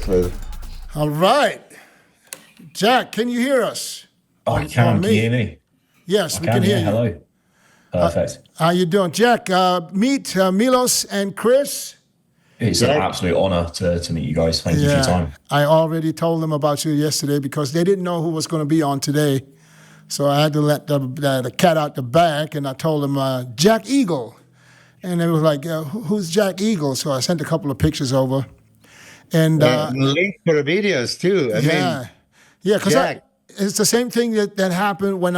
pleasure. All right. Jack, can you hear us? I can. Can you hear me? Yes, we can hear you. Hello. Perfect. How you doing? Jack, meet Milos and Chris. It's an absolute honor to meet you guys. Thank you for your time. I already told them about you yesterday because they didn't know who was going to be on today. So I had to let the cat out the bag, and I told them, Jack Eagle. And they was like, who's Jack Eagle? So I sent a couple of pictures over. And link for the videos, too. I mean, because it's the same thing that happened when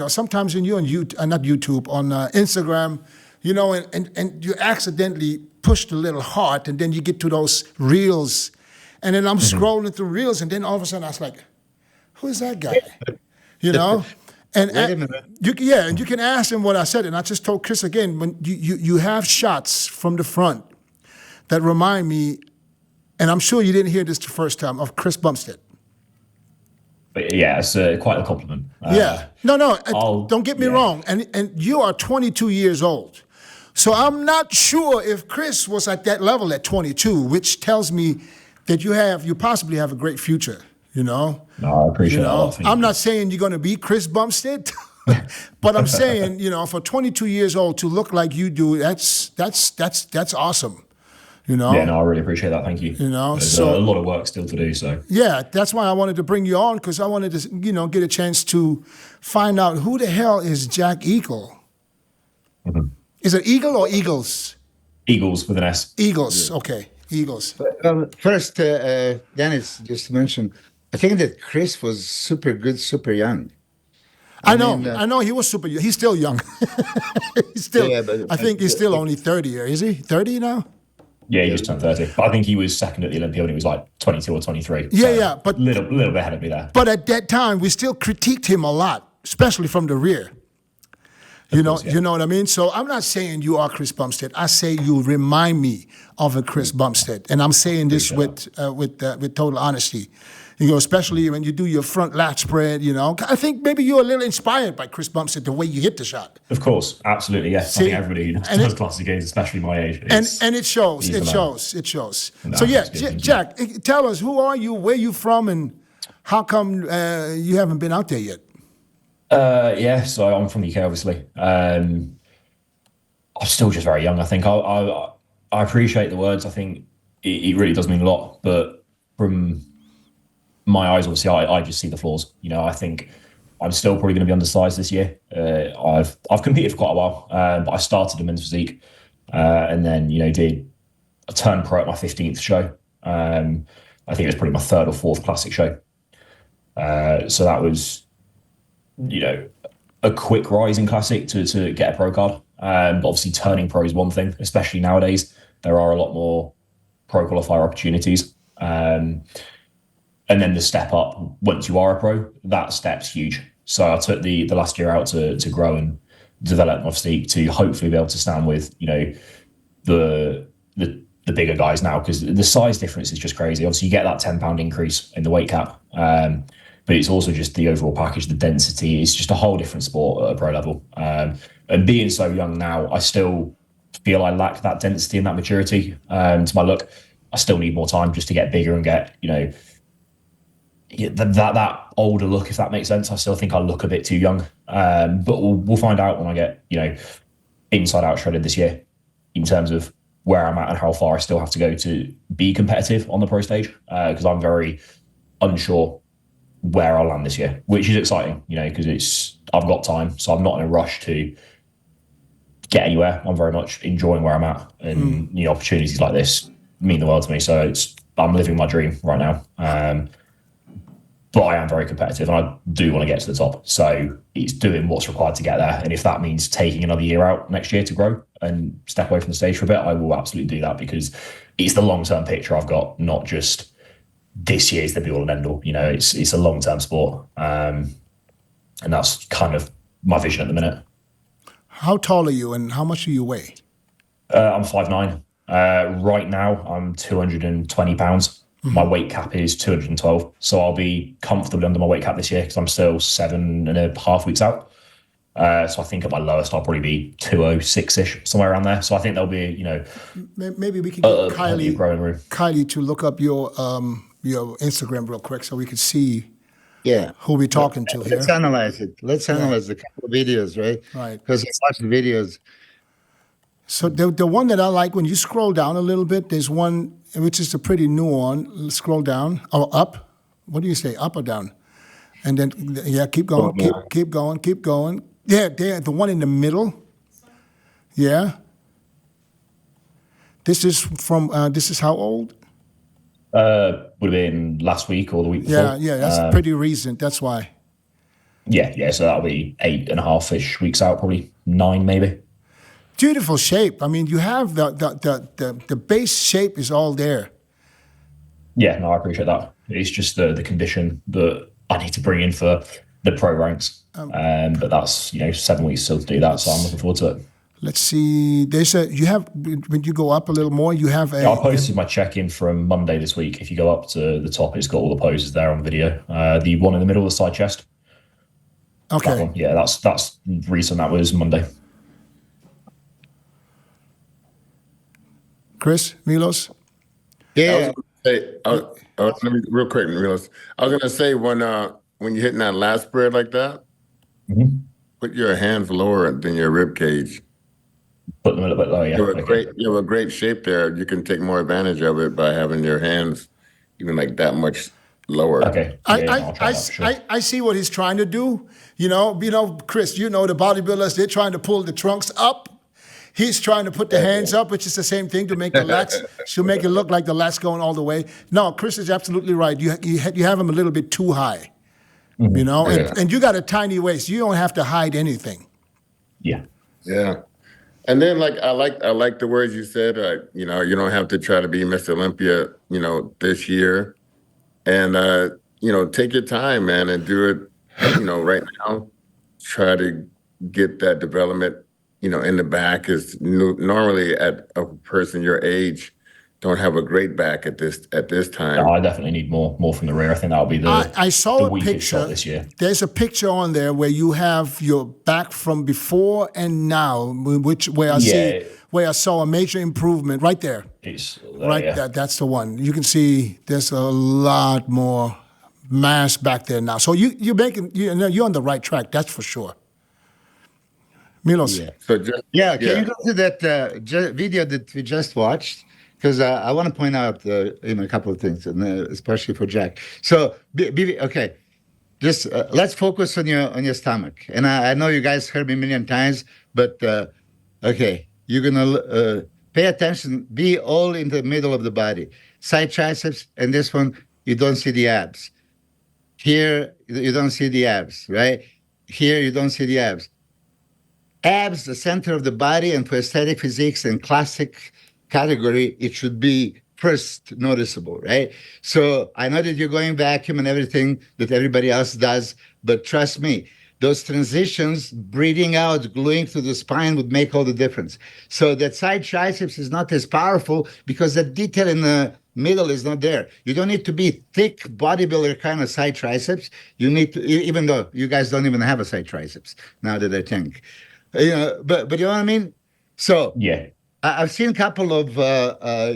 sometimes when you're on YouTube, not YouTube, on Instagram, and you accidentally push the little heart, and then you get to those reels, and then I'm scrolling through reels, and then all of a sudden I was like, who is that guy? And wait a minute. And you can ask him what I said, and I just told Chris again, when you have shots from the front that remind me, and I'm sure you didn't hear this the first time, of Chris Bumstead. But yeah, it's quite a compliment. Don't get me wrong. And you are 22 years old. So I'm not sure if Chris was at that level at 22, which tells me that you possibly have a great future, No, I appreciate that. I'm not saying you're going to be Chris Bumstead, but I'm saying, for 22 years old to look like you do, that's awesome. Yeah, no, I really appreciate that. Thank you. There's a lot of work still to do. So yeah, that's why I wanted to bring you on, because I wanted to, get a chance to find out who the hell is Jack Eagle. Mm-hmm. Is it Eagle or Eagles? Eagles with an S. Eagles, okay, Eagles. First, Dennis just mentioned, I think that Chris was super good, super young. I know he was super young. He's still young. I think he's still only 30. Is he 30 now? Yeah, he just turned 30. But I think he was second at the Olympia when he was like 22 or 23. But a little bit ahead of me there. But at that time, we still critiqued him a lot, especially from the rear. You know what I mean? So I'm not saying you are Chris Bumstead. I say you remind me of a Chris Bumstead, and I'm saying this with total honesty. Especially when you do your front lat spread. I think maybe you're a little inspired by Chris Bumstead, the way you hit the shot. Of course, absolutely, yes. I think everybody who does classic games, especially my age, and it shows. It shows. No, so Jack, tell us, who are you? Where you from? And how come you haven't been out there yet? So I'm from the UK, obviously. I'm still just very young. I think I appreciate the words. I think it really does mean a lot. But from my eyes, obviously, I just see the flaws. I think I'm still probably going to be undersized this year. I've competed for quite a while, but I started in men's physique, and then did a turn pro at my 15th show. I think it was probably my third or fourth classic show. So that was a quick rise in classic to get a pro card. But obviously turning pro is one thing, especially nowadays. There are a lot more pro qualifier opportunities. And then the step up, once you are a pro, that step's huge. So I took the last year out to grow and develop my physique to hopefully be able to stand with, the bigger guys now, because the size difference is just crazy. Obviously, you get that 10-pound increase in the weight cap. But it's also just the overall package, the density. It's just a whole different sport at a pro level. And being so young now, I still feel I lack that density and that maturity to my look. I still need more time just to get bigger and get, that older look, if that makes sense. I still think I look a bit too young. But we'll find out when I get, inside out shredded this year in terms of where I'm at and how far I still have to go to be competitive on the pro stage. Because I'm very unsure where I'll land this year, which is exciting, because I've got time, so I'm not in a rush to get anywhere. I'm very much enjoying where I'm at, and opportunities like this mean the world to me. So I'm living my dream right now. But I am very competitive, and I do want to get to the top. So it's doing what's required to get there. And if that means taking another year out next year to grow and step away from the stage for a bit, I will absolutely do that, because it's the long-term picture I've got, not just this year's the be all and end all. It's a long-term sport. And that's kind of my vision at the minute. How tall are you and how much do you weigh? I'm 5'9". Right now, I'm 220 pounds. My weight cap is 212. So I'll be comfortably under my weight cap this year because I'm still 7.5 weeks out. So I think at my lowest, I'll probably be 206-ish, somewhere around there. So I think there'll be, Maybe we can get plenty of growing room. Kylie to look up your Instagram real quick so we could see who we're talking to here. Let's analyze it. Let's analyze the couple of videos, right? Right. Because I watched the videos. So the one that I like, when you scroll down a little bit, there's one which is a pretty new one. Scroll down or up. What do you say, up or down? And then keep going, keep going. Yeah, the one in the middle. Yeah. This is from. This is how old? Would have been last week or the week before. Yeah, that's pretty recent. That's why. Yeah. So that'll be 8.5-ish weeks out, probably 9 maybe. Beautiful shape. I mean, you have the base shape is all there. Yeah, no, I appreciate that. It's just the condition that I need to bring in for the pro ranks. But that's 7 weeks still to do that, so I'm looking forward to it. Let's see. You have, when you go up a little more, you have I posted my check-in from Monday this week. If you go up to the top, it's got all the poses there on video. The one in the middle, the side chest. Okay. That one, yeah, that's recent. That was Monday. Chris, Milos? Yeah. Let me real quick, Milos. I was gonna say when you're hitting that last spread like that, put your hands lower than your rib cage. Put them a little bit lower. Yeah. You have a great shape there. You can take more advantage of it by having your hands even like that much lower. Okay. I see what he's trying to do. Chris, the bodybuilders, they're trying to pull the trunks up. He's trying to put the hands up, which is the same thing to make the lats, to make it look like the lats going all the way. No, Chris is absolutely right. You have him a little bit too high, and you got a tiny waist. You don't have to hide anything. Yeah. Yeah. And then I like the words you said. You don't have to try to be Mr. Olympia, this year, and take your time, man, and do it. Right now, try to get that development. In the back is normally at a person your age don't have a great back at this time. No, I definitely need more from the rear. I think that'll be the I saw the a picture shot this year. There's a picture on there where you have your back from before and now, where I saw a major improvement right there. It's right, yeah. That's the one. You can see there's a lot more mass back there now. So you're on the right track. That's for sure. Milos. Yeah. So can you go to that video that we just watched? Because I want to point out a couple of things, and especially for Jack. So, okay, just let's focus on your stomach. And I know you guys heard me a million times, but okay, you're gonna pay attention. Be all in the middle of the body. Side triceps, and this one you don't see the abs. Here you don't see the abs, right? Here you don't see the abs. Abs, the center of the body, and for aesthetic physiques and classic category, it should be first noticeable, right? So I know that you're going vacuum and everything that everybody else does, but trust me, those transitions, breathing out, gluing to the spine would make all the difference. So that side triceps is not as powerful because the detail in the middle is not there. You don't need to be thick bodybuilder kind of side triceps. You need to, even though you guys don't even have a side triceps now that I think. But you know what I mean? So yeah, I've seen a couple of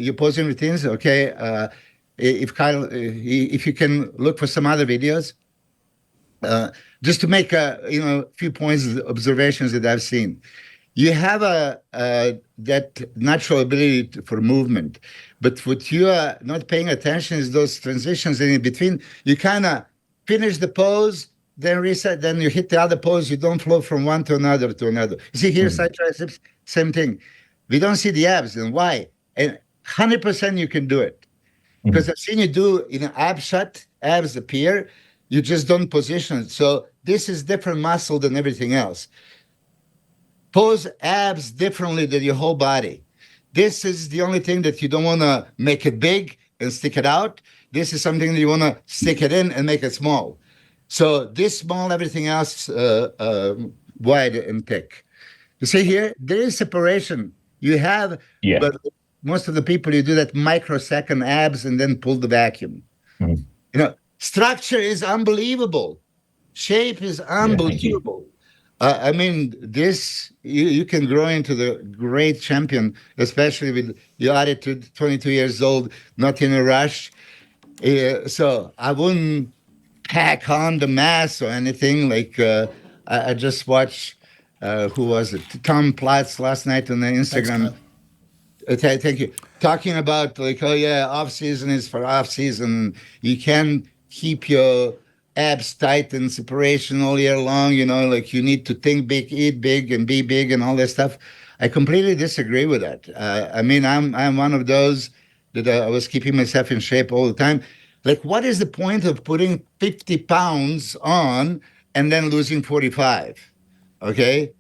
your posing routines. Okay, if Kyle, if you can look for some other videos, just to make a few points, observations that I've seen. You have that natural ability for movement, but what you are not paying attention is those transitions in between. You kind of finish the pose, then reset, then you hit the other pose. You don't flow from one to another to another. You see here, side triceps, same thing. We don't see the abs, and why? And 100% you can do it. Because I've seen you do ab shut, abs appear, you just don't position it. So this is different muscle than everything else. Pose abs differently than your whole body. This is the only thing that you don't want to make it big and stick it out. This is something that you want to stick it in and make it small. So this small, everything else wide and thick. You see here, there is separation. You have, but most of the people, you do that microsecond abs and then pull the vacuum. Structure is unbelievable. Shape is unbelievable. I mean, this you can grow into the great champion, especially with your attitude, 22 years old, not in a rush. So I wouldn't pack on the mass or anything. Like I just watched, who was it? Tom Platz last night on the Instagram. Thank you. Talking about like, oh yeah, off season is for off season. You can keep your abs tight and separation all year long. You know, like you need to think big, eat big, and be big, and all that stuff. I completely disagree with that. I mean, I'm one of those that I was keeping myself in shape all the time. Like, what is the point of putting 50 pounds on and then losing 45? Okay.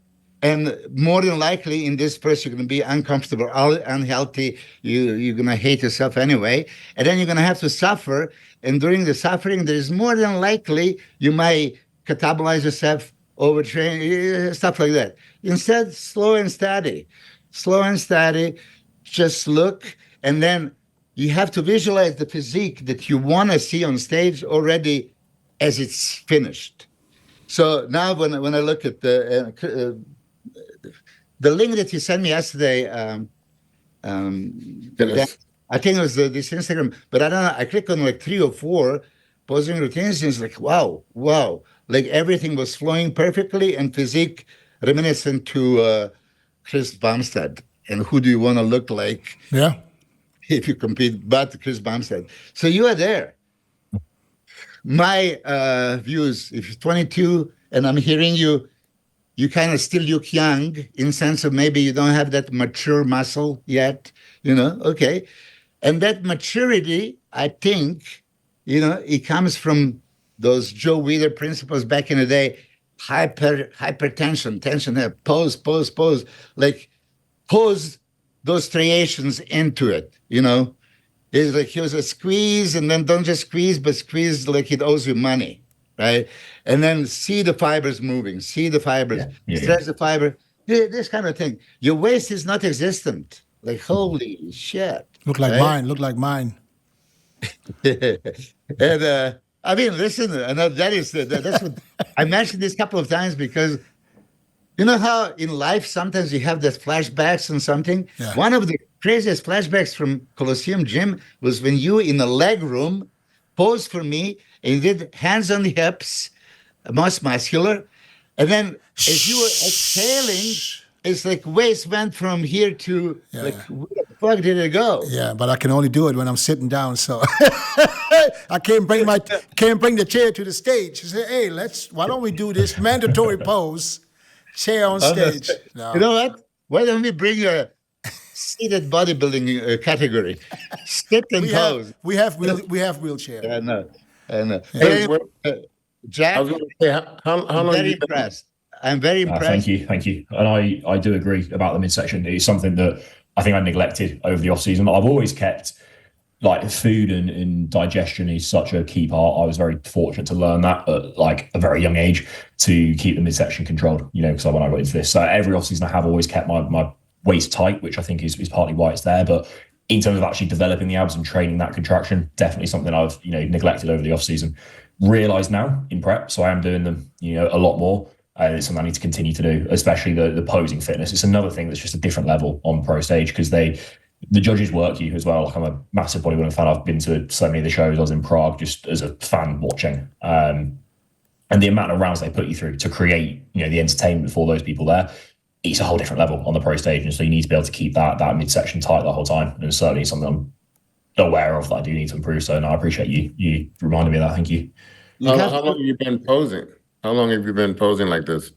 And more than likely, in this press, you're going to be uncomfortable, unhealthy. You're going to hate yourself anyway. And then you're going to have to suffer. And during the suffering, there is more than likely you might catabolize yourself, overtrain, stuff like that. Instead, slow and steady. Slow and steady. Just look. And then you have to visualize the physique that you want to see on stage already as it's finished. So now when I look at the link that you sent me yesterday, I think it was this Instagram, but I don't know. I clicked on like 3 or 4 posing routines, and it's like, wow. Like everything was flowing perfectly and physique reminiscent to Chris Bumstead. And who do you want to look like? Yeah. If you compete, but Chris Bumstead. So you are there. My views, if you're 22 and I'm hearing you, you kind of still look young in sense of maybe you don't have that mature muscle yet, okay. And that maturity, I think, it comes from those Joe Weider principles back in the day, hypertension, tension, pose, like pose those striations into it, It's like here's a squeeze, and then don't just squeeze, but squeeze like it owes you money, right? And then see the fibers moving, see the fibers, stretch the fiber, this kind of thing. Your waist is not existent. Like, holy shit. Look like mine. And I mean, listen, that's what I mentioned this a couple of times because you know how in life sometimes you have those flashbacks and something? Yeah. One of the craziest flashbacks from Colosseum Gym was when you in the leg room posed for me and you did hands on the hips, most muscular. And then as you were exhaling, it's like waist went from here to like, where the fuck did it go? Yeah, but I can only do it when I'm sitting down. So I can't bring the chair to the stage. I say, hey, why don't we do this mandatory pose? Chair on stage. No. You know what? Why don't we bring a seated bodybuilding category? Sit and pose. We have wheelchair. I know. Hey, Jack, I was going to say, how long I'm very have you been? impressed. I'm very impressed. Thank you. And I do agree about the midsection. It's something that I think I neglected over the off season. I've always kept like food and digestion is such a key part. I was very fortunate to learn that at like a very young age to keep the midsection controlled, because when I got into this, so every off season I have always kept my waist tight, which I think is partly why it's there. But in terms of actually developing the abs and training that contraction, definitely something I've, neglected over the off season. Realised now in prep, so I am doing them, a lot more. And it's something I need to continue to do, especially the posing fitness. It's another thing that's just a different level on pro stage because the judges work you as well. Like I'm a massive bodybuilding fan. I've been to so many of the shows. I was in Prague just as a fan watching. And the amount of rounds they put you through to create, the entertainment for those people there, it's a whole different level on the pro stage. And so you need to be able to keep that midsection tight the whole time. And certainly something I'm aware of that I do need to improve. So no, I appreciate you reminding me of that. Thank you. How long have you been posing? How long have you been posing like this?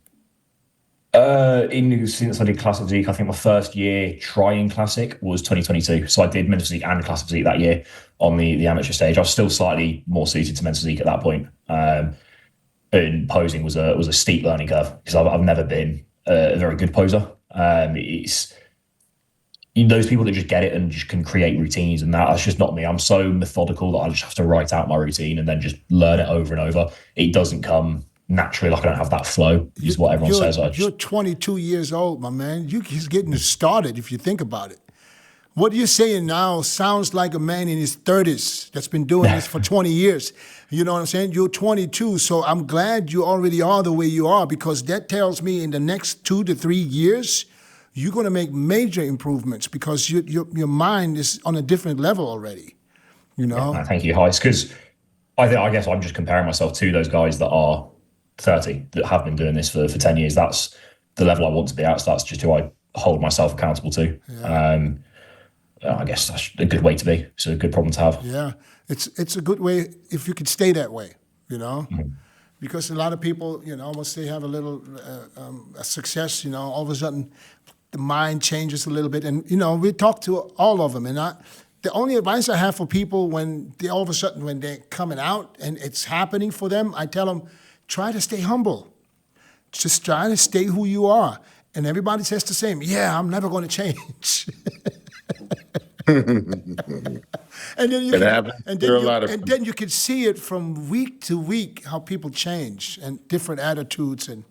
Since I did Classic Physique, I think my first year trying Classic was 2022. So I did Men's Physique and Classic Physique that year on the amateur stage. I was still slightly more suited to Men's Physique at that point. And posing was a steep learning curve because I've never been a very good poser. It's those people that just get it and just can create routines, and that's just not me. I'm so methodical that I just have to write out my routine and then just learn it over and over. It doesn't come naturally, like I don't have that flow, is what everyone says. You're 22 years old, my man. You're getting started if you think about it. What you're saying now sounds like a man in his 30s that's been doing this for 20 years. You know what I'm saying? You're 22, so I'm glad you already are the way you are, because that tells me in the next 2 to 3 years, you're going to make major improvements because your mind is on a different level already. You know? Yeah, thank you, Heis, because I guess I'm just comparing myself to those guys that are 30 that have been doing this for 10 years. That's the level I want to be at. So that's just who I hold myself accountable to. Yeah. I guess that's a good way to be. It's a good problem to have. Yeah, it's a good way if you could stay that way, you know, because a lot of people, you know, once they have a little a success, you know, all of a sudden the mind changes a little bit. And, you know, we talk to all of them. And the only advice I have for people when they all of a sudden, when they're coming out and it's happening for them, I tell them, try to stay humble. Just try to stay who you are. And everybody says the same. Yeah, I'm never going to change. And then you can see it from week to week how people change and different attitudes, and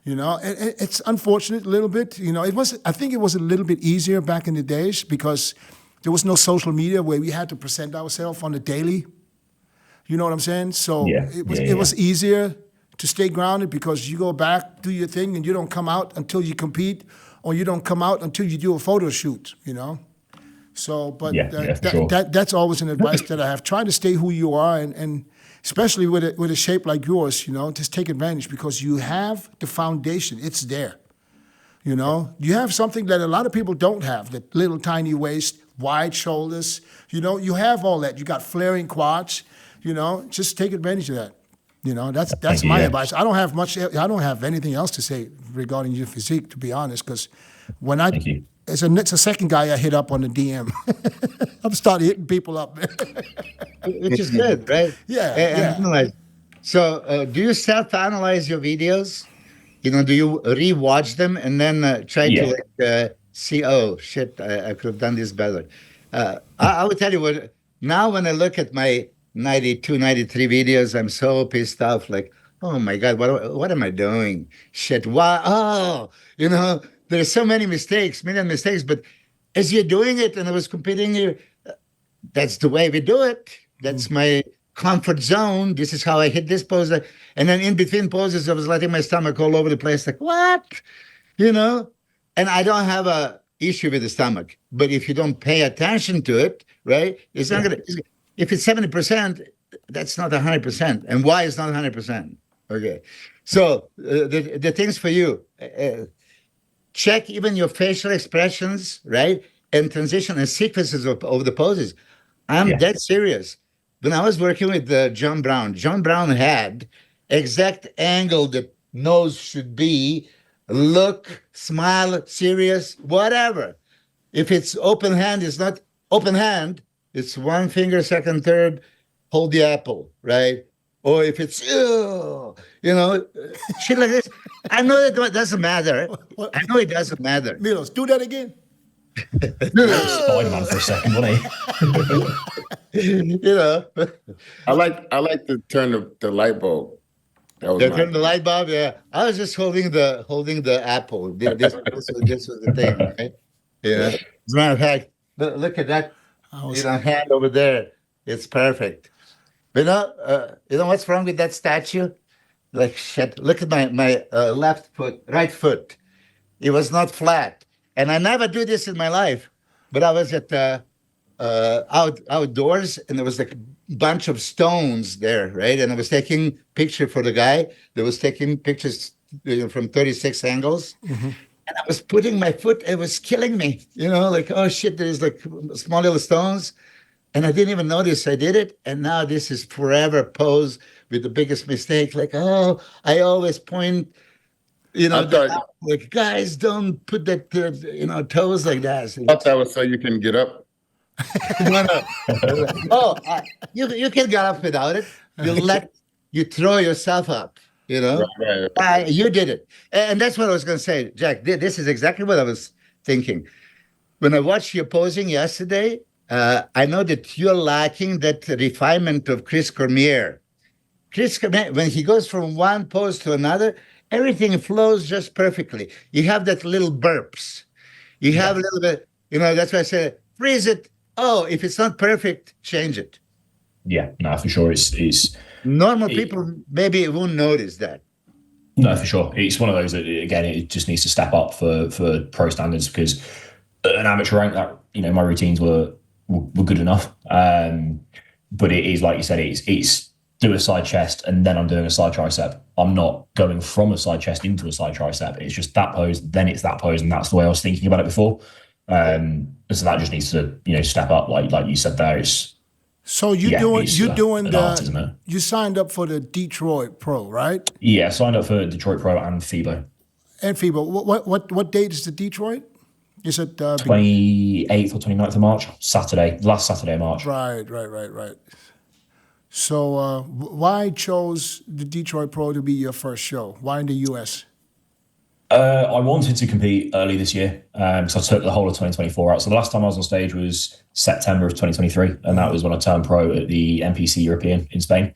you know, it's unfortunate a little bit. You know, I think it was a little bit easier back in the days because there was no social media where we had to present ourselves on a daily. You know what I'm saying? So it was easier to stay grounded because you go back, do your thing, and you don't come out until you compete, or you don't come out until you do a photo shoot. You know. So, but that's always an advice that I have. Try to stay who you are, and especially with a shape like yours, you know, just take advantage because you have the foundation. It's there. You know, you have something that a lot of people don't have, that little tiny waist, wide shoulders. You know, you have all that. You got flaring quads. You know, just take advantage of that. You know, that's my advice. I don't have much. I don't have anything else to say regarding your physique, to be honest, because when it's a second guy I hit up on the DM. I'm starting hitting people up. Which is good, right? Yeah. So do you self-analyze your videos? You know, do you re-watch them and then try to see, oh, shit, I could have done this better? I would tell you what, now when I look at my 92, 93 videos, I'm so pissed off, like, oh my God, what am I doing? Shit, why? Oh, you know, there's so many mistakes, million mistakes, but as you're doing it and I was competing, that's the way we do it. That's my comfort zone. This is how I hit this pose. And then in between poses, I was letting my stomach all over the place, like, what? You know? And I don't have a issue with the stomach, but if you don't pay attention to it, right, it's not gonna, if it's 70%, that's not 100%. And why is not 100%? Okay. So the things for you, check even your facial expressions, right? And transition and sequences of the poses. I'm dead serious. When I was working with John Brown had exact angle the nose should be, look, smile, serious, whatever. If it's open hand, it's not open hand. It's one finger, second, third, hold the apple, right? Or if it's, you know, shit like this. I know it doesn't matter. I know it doesn't matter. Milos, do that again. Spider-Man for a second, wasn't he? You know. I like to turn the light bulb. Turn the light bulb, yeah. I was just holding the apple. This was the thing, right? Yeah. As a matter of fact, look at that hand over there. It's perfect. You know what's wrong with that statue? Like, shit, look at my right foot. It was not flat. And I never do this in my life, but I was at outdoors and there was like a bunch of stones there, right? And I was taking picture for the guy that was taking pictures from 36 angles. Mm-hmm. And I was putting my foot, it was killing me, you know, like, oh shit, there's like small little stones. And I didn't even notice I did it. And now this is forever pose with the biggest mistake. Like, oh, I always point, you know, like, guys, don't put that, toes like that. I thought that was so you can get up. No. You can get up without it. You throw yourself up, you know. Right. You did it. And that's what I was going to say, Jack. This is exactly what I was thinking. When I watched you posing yesterday, I know that you're lacking that refinement of Chris Cormier. Chris Cormier, when he goes from one pose to another, everything flows just perfectly. You have that little burps. You have a little bit, that's why I say freeze it. Oh, if it's not perfect, change it. Yeah, no, for sure. It's Normal people maybe won't notice that. No, for sure. It's one of those that, again, it just needs to step up for pro standards, because at an amateur rank, that, you know, my routines were good enough. But it is, like you said, it's do a side chest and then I'm doing a side tricep. I'm not going from a side chest into a side tricep. It's just that pose, then it's that pose, and that's the way I was thinking about it before. So that just needs to, you know, step up, like you said there. So you signed up for the Detroit Pro, right? Yeah, signed up for Detroit Pro and FIBO. And FIBO. What date is the Detroit? Is it 28th or 29th of March? Last Saturday of March. Right. So why chose the Detroit Pro to be your first show? Why in the US? I wanted to compete early this year, so I took the whole of 2024 out. So the last time I was on stage was September of 2023, and that was when I turned pro at the NPC European in Spain.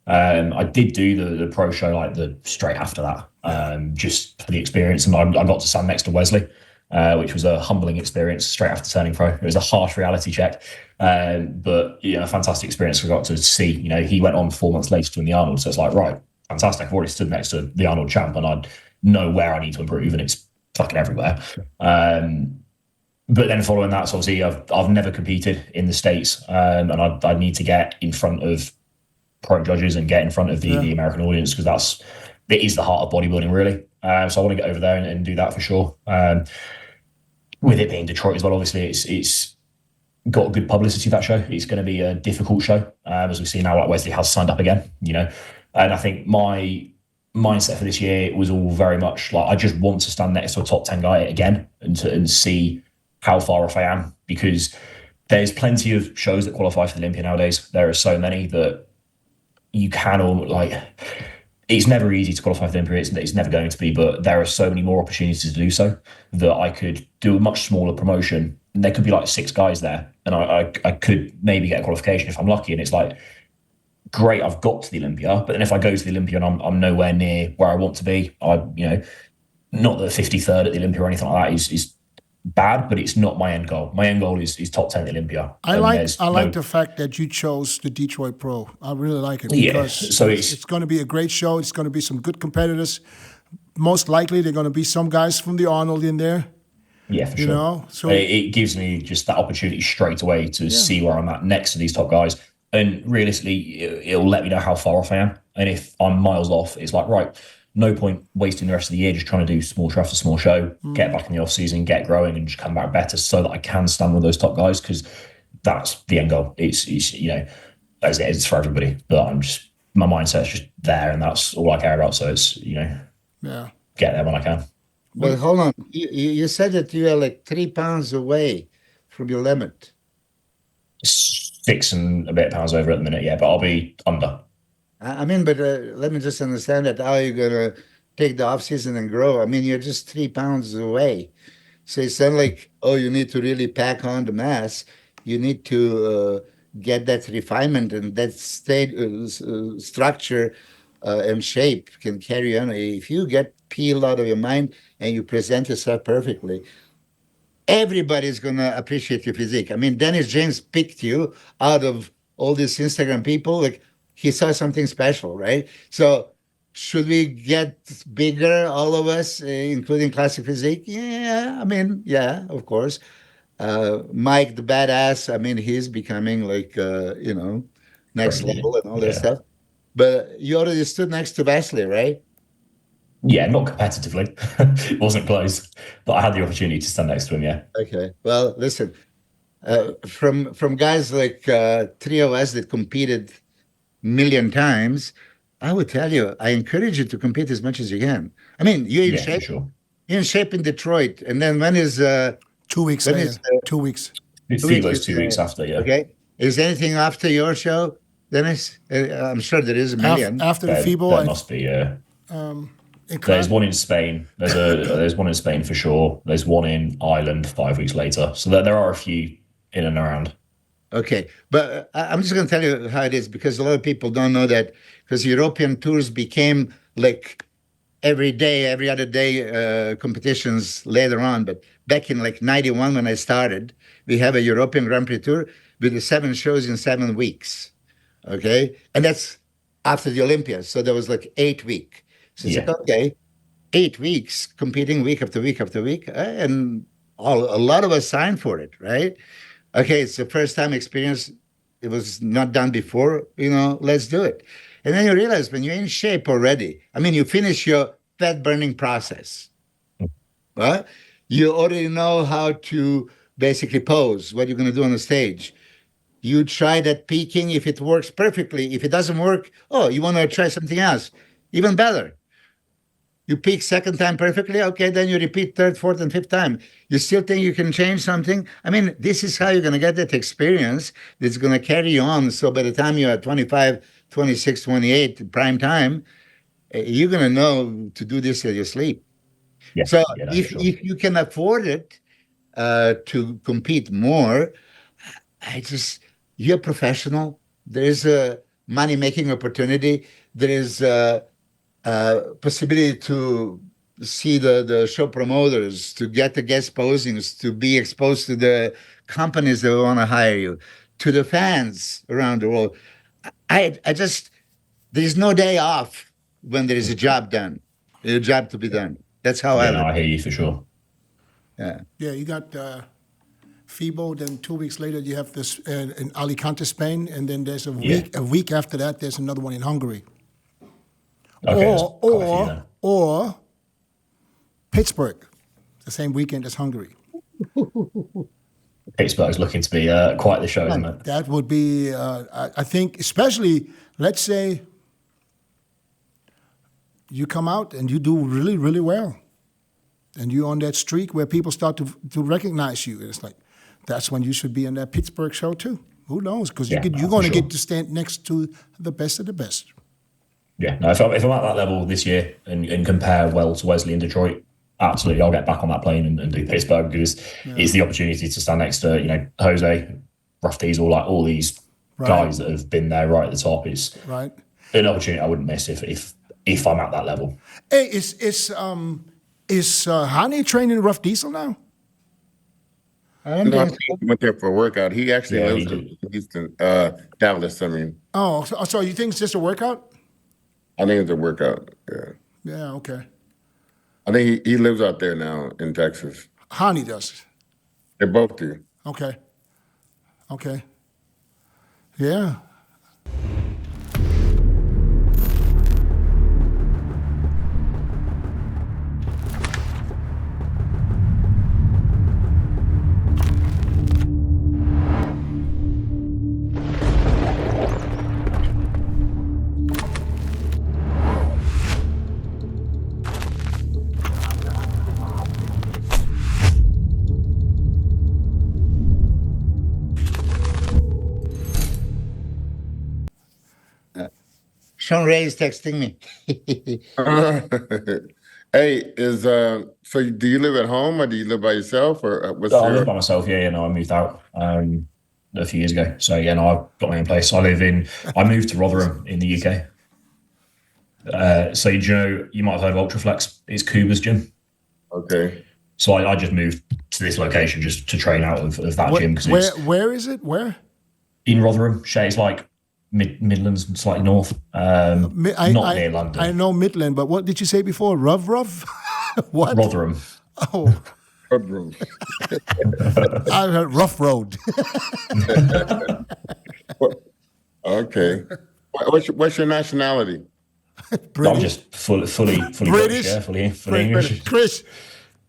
I did do the pro show like the straight after that, just for the experience, and I got to stand next to Wesley, which was a humbling experience straight after turning pro. It was a harsh reality check, but a fantastic experience. We got to see, he went on 4 months later to win the Arnold, so it's like, right, fantastic. I've already stood next to the Arnold champ, and I'd know where I need to improve, and it's fucking everywhere. But then following that, so obviously I've never competed in the States, and I need to get in front of pro judges and get in front of the American audience, because it is the heart of bodybuilding, really. So I want to get over there and do that for sure. With it being Detroit as well, obviously it's got good publicity, that show. It's going to be a difficult show, as we see now, like Wesley has signed up again, and I think my mindset for this year was all very much like, I just want to stand next to a top 10 guy again and see how far off I am, because there's plenty of shows that qualify for the Olympia nowadays. There are so many that you can it's never easy to qualify for the Olympia. It's never going to be, but there are so many more opportunities to do so that I could do a much smaller promotion, and there could be like 6 guys there, and I could maybe get a qualification if I'm lucky. And it's like, great, I've got to the Olympia, but then if I go to the Olympia and I'm nowhere near where I want to be, not that 53rd at the Olympia or anything like that is bad, but it's not my end goal. My end goal is top 10 at the Olympia. I like the fact that you chose the Detroit Pro. I really like it, because so it's going to be a great show. It's going to be some good competitors. Most likely, there are going to be some guys from the Arnold in there. Yeah, for sure. So it gives me just that opportunity straight away to see where I'm at next to these top guys. And realistically, it'll let me know how far off I am. And if I'm miles off, it's like, right, no point wasting the rest of the year just trying to do small show after small show, get back in the off season, get growing, and just come back better, so that I can stand with those top guys, because that's the end goal. It's as it is for everybody. But my mindset's just there, and that's all I care about. So it's get there when I can. But hold on, you said that you are like 3 pounds away from your limit. 6 and a bit pounds over at the minute, but I'll be under. I mean, but let me just understand that. How are you going to take the off season and grow? I mean, you're just 3 pounds away. So it's not like, you need to really pack on the mass. You need to get that refinement, and that structure and shape can carry on. If you get peeled out of your mind and you present yourself perfectly, everybody's going to appreciate your physique. I mean, Dennis James picked you out of all these Instagram people. Like, he saw something special, right? So should we get bigger, all of us, including Classic Physique? Yeah, I mean, yeah, of course. Mike, the badass, I mean, he's becoming like, next level and all that stuff. But you already stood next to Wesley, right? Yeah, not competitively. It wasn't close, but I had the opportunity to stand next to him, Okay. Well, listen, from guys like 3 of us that competed million times, I would tell you, I encourage you to compete as much as you can. I mean, you're in shape. Sure. You're in shape in Detroit, and then when is 2 weeks later? 2 weeks. FIBO's 2 weeks after, Okay. Is there anything after your show, Dennis? I'm sure there is a million. After the FIBO, there must be. There's one in Spain. There's one in Spain for sure. There's one in Ireland 5 weeks later. So there are a few in and around. Okay, but I'm just going to tell you how it is, because a lot of people don't know that, because European tours became like every day, every other day competitions later on. But back in like 91 when I started, we have a European Grand Prix Tour with the 7 shows in 7 weeks. Okay. And that's after the Olympia. So there was like 8 weeks. So it's Yeah. like, okay, 8 weeks competing week after week after week. And a lot of us signed for it, right? Okay, it's the first time experience. It was not done before, let's do it. And then you realize when you're in shape already, I mean, you finish your fat burning process. Right? You already know how to basically pose, what you're going to do on the stage. You try that peaking. If it works perfectly, if it doesn't work, you want to try something else, even better. You peak second time perfectly, okay, then you repeat third, fourth, and fifth time. You still think you can change something? I mean, this is how you're going to get that experience that's going to carry you on. So by the time you're at 25, 26, 28, prime time, you're going to know to do this till you sleep. Yeah. So Yeah, no, if sure. you can afford it to compete more, you're professional. There's a money-making opportunity. There is possibility to see the show promoters, to get the guest posings, to be exposed to the companies that want to hire you, to the fans around the world. There's no day off when there is a job done, a job to be done. That's how I Yeah, no, look. I hear you for sure. Yeah. Yeah, you got FIBO. Then 2 weeks later, you have this in Alicante, Spain, and then there's a week after that. There's another one in Hungary. Okay, that's quite a few then. Or Pittsburgh, the same weekend as Hungary. Pittsburgh's looking to be quite the show, isn't it? That would be, I think, especially, let's say, you come out and you do really, really well. And you're on that streak where people start to recognize you. And it's like, that's when you should be in that Pittsburgh show too. Who knows? Because you're going to get to stand next to the best of the best. Yeah, no, if I'm at that level this year and compare well to Wesley in Detroit, absolutely, I'll get back on that plane and do Pittsburgh because it's the opportunity to stand next to, Jose, Ruff Diesel, like all these guys that have been there right at the top. Is an opportunity I wouldn't miss if I'm at that level. Hey, is HANY training Ruff Diesel now? No, he went there for a workout. He actually lives in Houston, Dallas. I mean. Oh, so you think it's just a workout? I think it's a workout. Yeah. Yeah. Okay. I think he lives out there now in Texas. HANY does. They both do. Okay. Okay. Yeah. Sean Ray is texting me. Hey, so do you live at home or do you live by yourself or what's I live by myself. Yeah, I moved out a few years ago. So yeah, no, I've got my own place. I moved to Rotherham in the UK. So you might have heard of Ultraflex. It's Kuba's gym. Okay. So I just moved to this location just to train out of that gym. Where is it? Where? In Rotherham. It's like Midlands, slightly north. Not near London. I know Midland, but what did you say before? Rough? What? Rotherham. Oh. Rotherham. I heard Rough Road. Okay. What's your nationality? I'm just fully British. Yeah, fully English. Chris,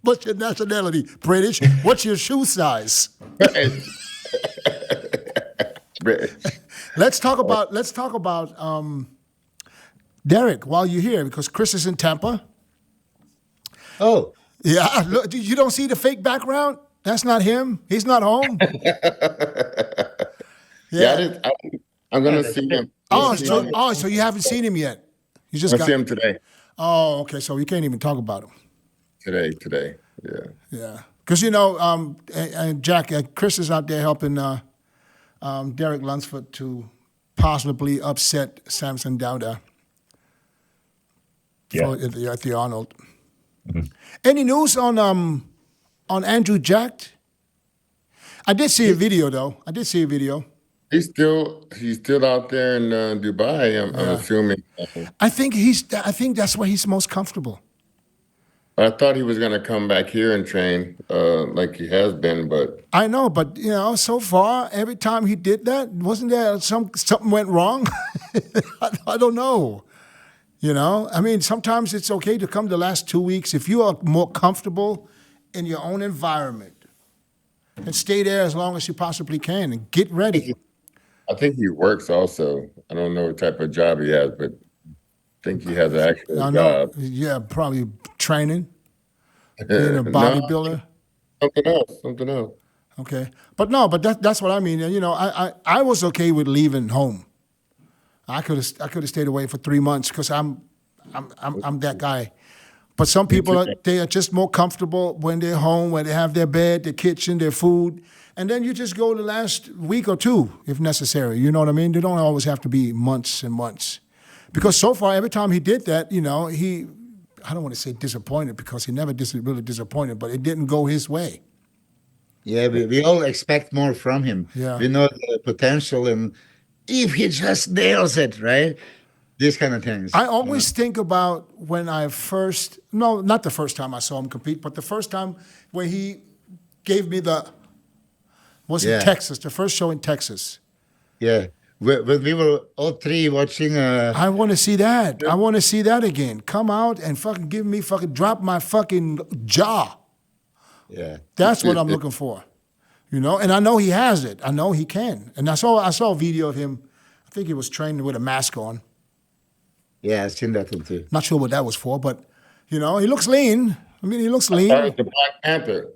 what's your nationality? British. What's your shoe size? Let's talk about Derek while you're here because Chris is in Tampa. Oh. Yeah, look, you don't see the fake background? That's not him. He's not home. Yeah, I'm gonna see him. So you haven't seen him yet? You just see him today. Oh, okay. So you can't even talk about him. Today. Yeah. Yeah, because and Jack, Chris is out there helping Derek Lunsford to possibly upset Samson Dowda. at the Arnold. Any news on Andrew Jack? I did see a video though. He's still out there in Dubai. I'm assuming. I think that's where he's most comfortable. I thought he was going to come back here and train like he has been, but I know, but so far every time he did that, wasn't there something went wrong? I don't know. I mean, sometimes it's okay to come the last 2 weeks if you are more comfortable in your own environment and stay there as long as you possibly can and get ready. I think he works also. I don't know what type of job he has, but I think he has an actual job. Yeah, probably training, being a bodybuilder. Something else. Okay, but that's what I mean. I was okay with leaving home. I could have stayed away for 3 months because I'm that guy. But some people they are just more comfortable when they're home, when they have their bed, their kitchen, their food, and then you just go the last week or two if necessary. You know what I mean? They don't always have to be months and months. Because so far, every time he did that, I don't want to say disappointed because he never really disappointed, but it didn't go his way. Yeah, we all expect more from him. Yeah. We know the potential, and if he just nails it, right? These kind of things. I always think about when not the first time I saw him compete, but the first time when he gave me in Texas, the first show in Texas. Yeah. When we were all three watching. I want to see that. I want to see that again. Come out and drop my fucking jaw. Yeah. That's what I'm looking for. And I know he has it. I know he can. And I saw a video of him. I think he was training with a mask on. Yeah, I've seen that one too. Not sure what that was for, but he looks lean. I mean, he looks lean. The Black Panther.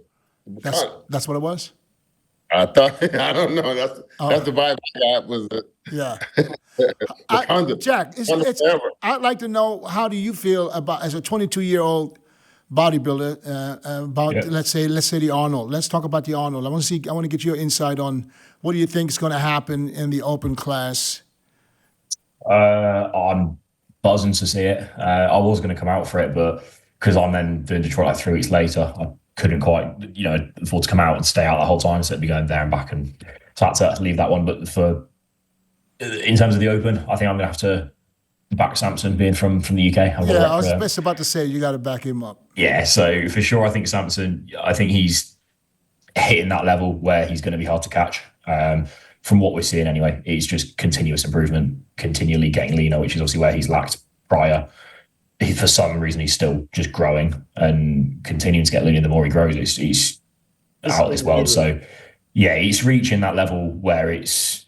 That's what it was. I thought I don't know. That's the vibe I got. Was it? Yeah. Wakanda. Jack, I'd like to know, how do you feel about, as a 22-year-old bodybuilder, let's say the Arnold. Let's talk about the Arnold. I want to get your insight on what do you think is going to happen in the open class. I'm buzzing to see it. I was going to come out for it, but because I'm then doing Detroit like 3 weeks later, I couldn't quite, afford to come out and stay out the whole time. So it'd be going there and back, and so I had to leave that one. But in terms of the Open, I think I'm going to have to back Samson, being from the UK. I was just about to say, you got to back him up. Yeah, so for sure, I think Samson, I think he's hitting that level where he's going to be hard to catch. From what we're seeing anyway, it's just continuous improvement, continually getting leaner, which is obviously where he's lacked prior. For some reason, he's still just growing and continuing to get leaner. The more he grows, he's out of this world. So yeah, he's reaching that level where it's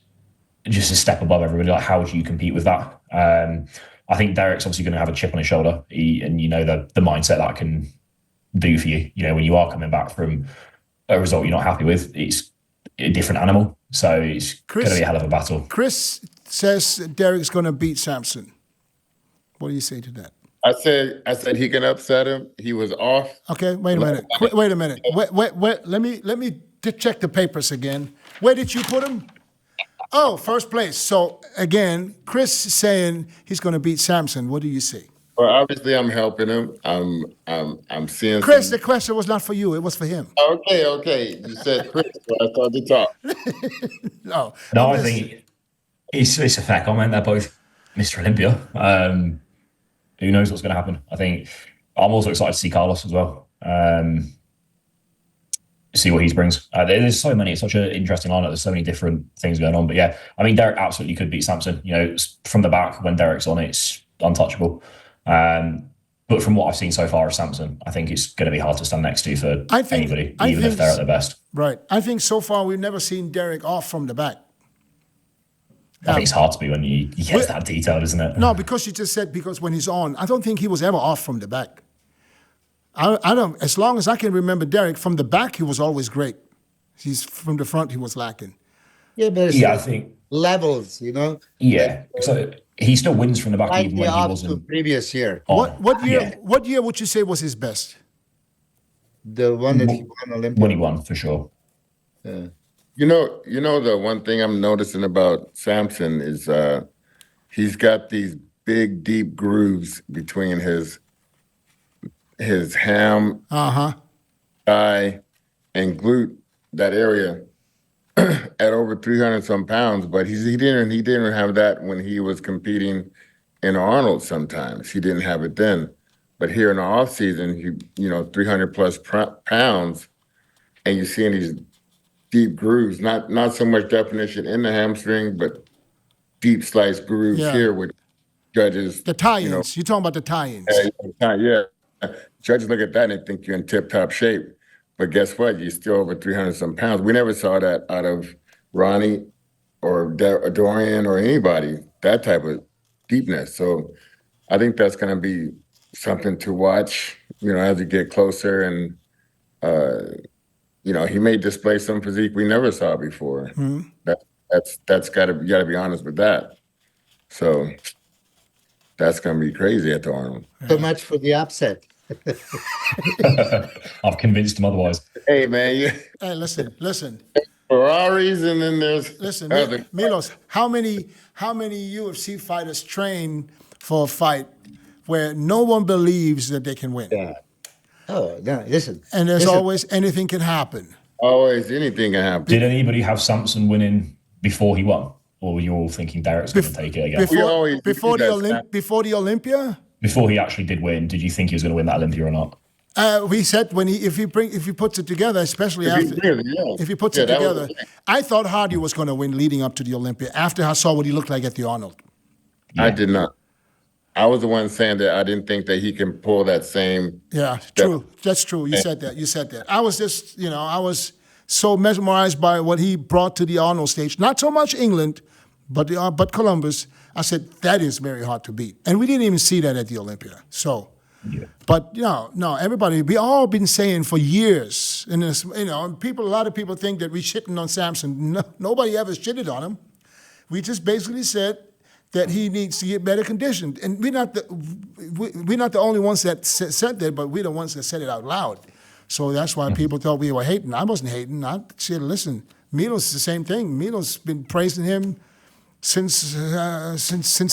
just a step above everybody. Like, how do you compete with that? I think Derek's obviously going to have a chip on his shoulder, and the mindset that can do for you. When you are coming back from a result you're not happy with, it's a different animal. So it's going to be a hell of a battle. Chris says Derek's going to beat Samson. What do you say to that? I said he can upset him. He was off. Okay, wait a minute. Wait a minute. Wait. Let me check the papers again. Where did you put him? Oh, first place. So again, Chris is saying he's going to beat Samson. What do you say? Well, obviously I'm helping him. I'm seeing. Chris, the question was not for you. It was for him. Okay. You said Chris, so I started to talk. No, I think it's a fair comment. They're both Mr. Olympia. Who knows what's going to happen? I think I'm also excited to see Carlos as well. See what he brings. There's so many. It's such an interesting lineup. There's so many different things going on. But yeah, I mean, Derek absolutely could beat Samson. From the back when Derek's on, it's untouchable. But from what I've seen so far of Samson, I think it's going to be hard to stand next to for anybody, even if they're at their best. Right. I think so far we've never seen Derek off from the back. I think it's hard to be when you get that detailed, isn't it? No, because you just said because when he's on, I don't think he was ever off from the back. I don't. As long as I can remember Derek, from the back he was always great. He's from the front he was lacking. Yeah, but I think levels, Yeah, so he still wins from the back like even the when he up wasn't. to previous year. What year? What year would you say was his best? The one that he won Olympia. When he won, for sure. Yeah. The one thing I'm noticing about Samson is he's got these big, deep grooves between his ham, thigh, and glute, that area, at over 300 some pounds. But he didn't have that when he was competing in Arnold. Sometimes he didn't have it then. But here in the off season, 300 plus pounds, and you're seeing these deep grooves, not so much definition in the hamstring, but deep slice grooves here with judges. The tie-ins. You're talking about the tie-ins. Yeah. Judges look at that and they think you're in tip-top shape. But guess what? You're still over 300 some pounds. We never saw that out of Ronnie or Dorian or anybody, that type of deepness. So I think that's going to be something to watch, as you get closer. And, he may display some physique we never saw before. That's got to, you got to be honest with that. So that's going to be crazy at the Arnold. So much for the upset. I've convinced him otherwise. Hey, man. Hey, listen. Ferraris, and then there's Listen, Milos, how many UFC fighters train for a fight where no one believes that they can win? Yeah. Oh, no, listen. And there's always anything can happen. Always anything can happen. Did anybody have Samson winning before he won? Or were you all thinking Derek's going to take it again? Before the Olympia? Before he actually did win, did you think he was going to win that Olympia or not? We said if he puts it together, especially if he puts it together, I thought Hardy was going to win leading up to the Olympia after I saw what he looked like at the Arnold. Yeah. I did not. I was the one saying that I didn't think that he can pull that same. Yeah, true. That's true. You said that. I was just, I was so mesmerized by what he brought to the Arnold stage. Not so much England, but Columbus. I said that is very hard to beat, and we didn't even see that at the Olympia. So. Yeah. But no, everybody, we all been saying for years, and this, a lot of people think that we shitting on Samson. No, nobody ever shitted on him. We just basically said that he needs to get better conditioned, and we're not the only ones that said that, but we're the ones that said it out loud. So that's why people thought we were hating. I wasn't hating. I said, listen, Milos is the same thing. Milos been praising him since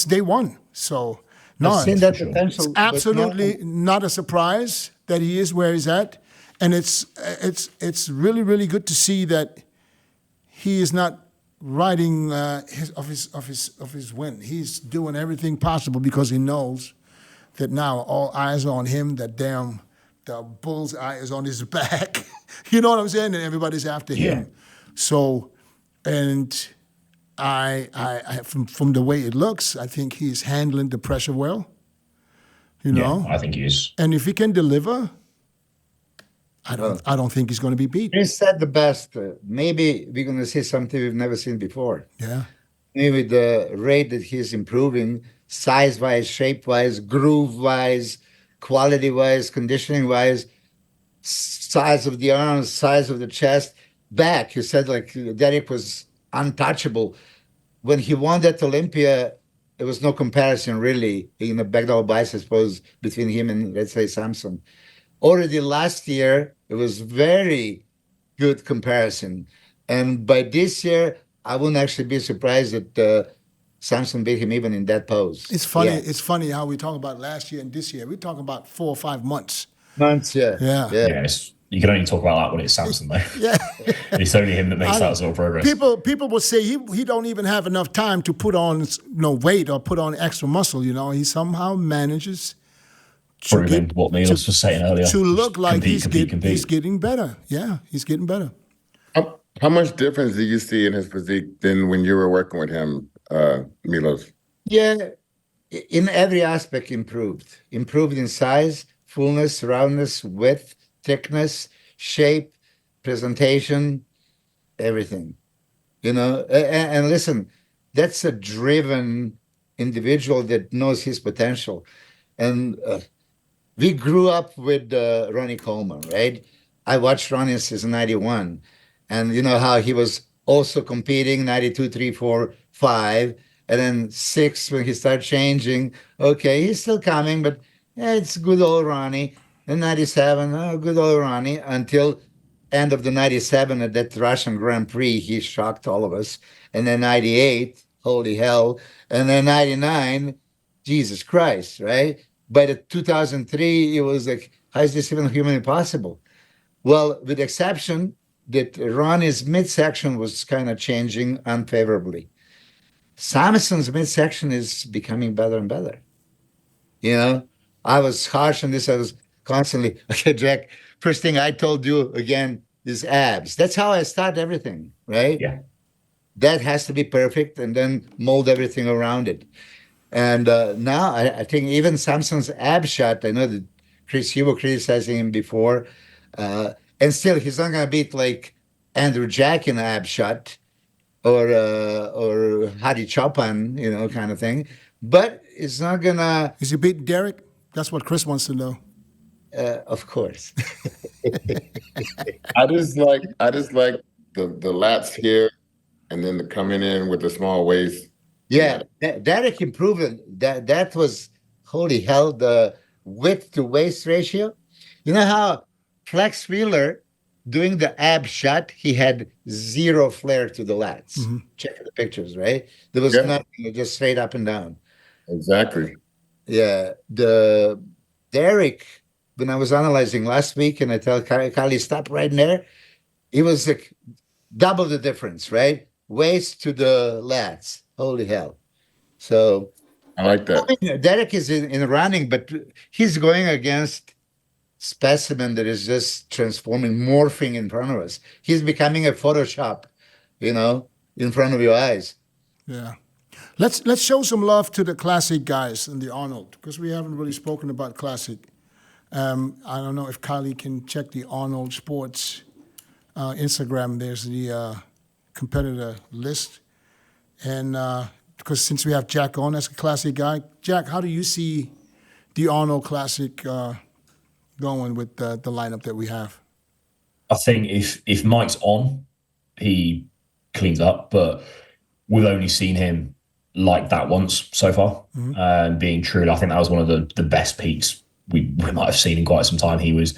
day one. So. No, I've seen that potential, it's absolutely not a surprise that he is where he's at, and it's really, really good to see that he is not riding his win. He's doing everything possible because he knows that now all eyes are on him. That the bull's eye is on his back. You know what I'm saying? And everybody's after him. So, and. I from the way it looks, I think he's handling the pressure well. Yeah, I think he is. And if he can deliver, I don't think he's going to be beat. He said the best. Maybe we're going to see something we've never seen before. Yeah. Maybe the rate that he's improving, size-wise, shape-wise, groove-wise, quality-wise, conditioning-wise, size of the arms, size of the chest, back. You said like Derek was untouchable. When he won that Olympia, there was no comparison really in the back double biceps pose between him and, let's say, Samson. Already last year, it was very good comparison. And by this year, I wouldn't actually be surprised that Samson beat him even in that pose. It's funny. Yeah. It's funny how we talk about last year and this year. We're talking about 4 or 5 months. Yeah. You can only talk about that when it's Samson, though. Yeah. It's only him that makes that sort of progress. People will say he don't even have enough time to put on weight or put on extra muscle. He somehow manages proving what Milos was saying earlier. To look like he's getting better. Yeah, he's getting better. How much difference do you see in his physique than when you were working with him, Milos? Yeah, in every aspect improved. Improved in size, fullness, roundness, width, thickness, shape, presentation, everything. And listen, that's a driven individual that knows his potential. And we grew up with Ronnie Coleman, right? I watched Ronnie since 91. And you know how he was also competing 92, 3, 4, 5. And then 6 when he started changing. Okay, he's still coming, but it's good old Ronnie. In 97, good old Ronnie, until end of the 97 at that Russian Grand Prix, he shocked all of us. And then 98, holy hell. And then 99, Jesus Christ, right? By the 2003, it was like, how is this even humanly possible? Well, with the exception that Ronnie's midsection was kind of changing unfavorably. Samson's midsection is becoming better and better. You know, I was harsh on this. I was constantly, okay, Jack, first thing I told you again is abs. That's how I start everything, right? Yeah. That has to be perfect and then mold everything around it. And now I think even Samson's ab shot, I know that Chris Hugo criticizing him before, and still he's not going to beat like Andrew Jack in ab shot or Hadi Chopin, you know, kind of thing. But it's not going to, Is he beat Derek? That's what Chris wants to know. of course. I just like the lats here, and then the coming in with the small waist. Yeah, Derek improved it. That was, holy hell, the width to waist ratio. You know how Flex Wheeler doing the ab shot, he had zero flare to the lats. Check the pictures, right? There was Yeah. nothing, just straight up and down. Exactly. Yeah, the Derek, when I was analyzing last week, and I tell Kylie, stop right there, it was like double the difference, right? Waist to the lats. Holy hell. So I like that. Derek is in running, but he's going against specimen that is just transforming, morphing in front of us. He's becoming a Photoshop, you know, in front of your eyes. Yeah. Let's show some love to the classic guys in the Arnold, because we haven't really spoken about classic. I don't know if Kylie can check the Arnold Sports Instagram. There's the competitor list. And because since we have Jack on as a classic guy, Jack, how do you see the Arnold Classic going with the lineup that we have? I think if Mike's on, he cleans up, but we've only seen him like that once so far. Being true, I think that was one of the best peaks we might have seen in quite some time. He was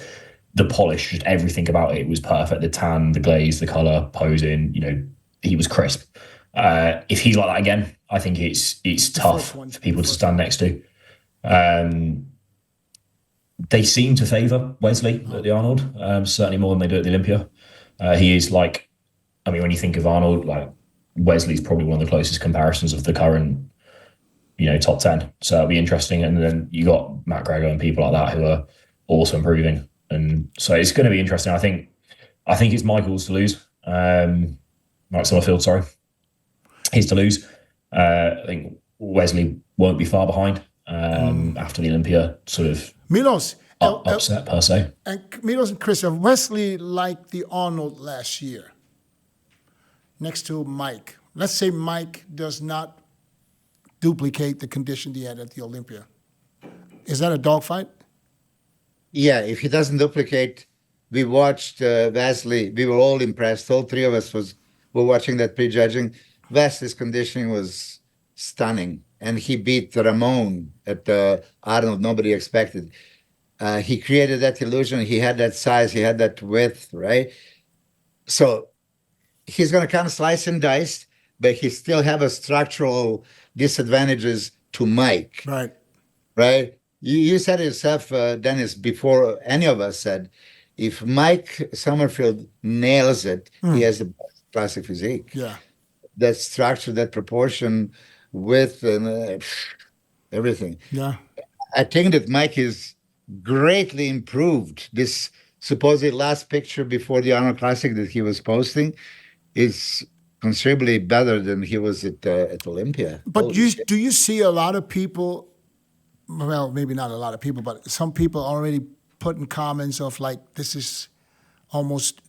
the polish, just everything about it was perfect. The tan, the glaze, the color, posing, you know, he was crisp. If he's like that again, I think it's tough for people to stand next to. They seem to favour Wesley at the Arnold, certainly more than they do at the Olympia. He is like, I mean, when you think of Arnold, like Wesley's probably one of the closest comparisons of the current, you know, top 10. So it'll be interesting. And then you got Matt Gregor and people like that who are also improving. And so it's going to be interesting. I think it's Michael's to lose. Mike Summerfield, sorry. He's to lose. I think Wesley won't be far behind after the Olympia sort of Milos, upset per se. and Milos and Chris, Wesley liked the Arnold last year next to Mike. Let's say Mike does not duplicate the condition he had at the Olympia. Is that a dogfight? Yeah, if he doesn't duplicate, we watched Wesley. We were all impressed. All three of us were watching that prejudging. Wesley's conditioning was stunning, and he beat Ramon at Arnold. Nobody expected. He created that illusion. He had that size. He had that width, right? So he's going to come slice and dice, but he still have a structural disadvantages to Mike. Right. Right? You said it yourself, Dennis, before any of us said, if Mike Summerfield nails it, he has the best classic physique. Yeah. That structure, that proportion, width, and everything. Yeah. I think that Mike is greatly improved. This supposedly last picture before the Arnold Classic that he was posting is considerably better than he was at Olympia. But do you see a lot of people, well, maybe not a lot of people, but some people already putting comments of like, this is almost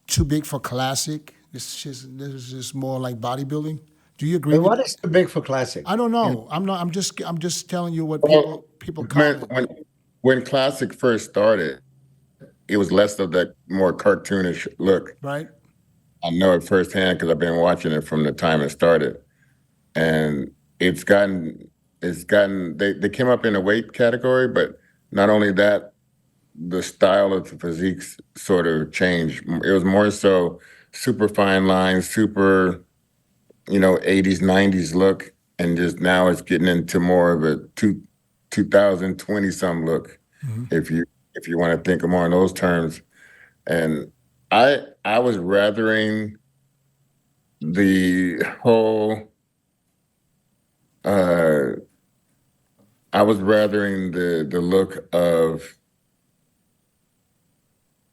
too big for classic. This is just more like bodybuilding. Do you agree? But what is too big for classic? I don't know. I'm just telling you what people When, comment. when Classic first started, it was less of that more cartoonish look. Right. I know it firsthand because I've been watching it from the time it started, and it's gotten they came up in a weight category, but not only that, the style of the physiques sort of changed. It was more so super fine lines, super, 80s, 90s look. and just now it's getting into more of a 2020 some look, if you want to think of more in those terms. And I was rathering the whole I was rathering the look of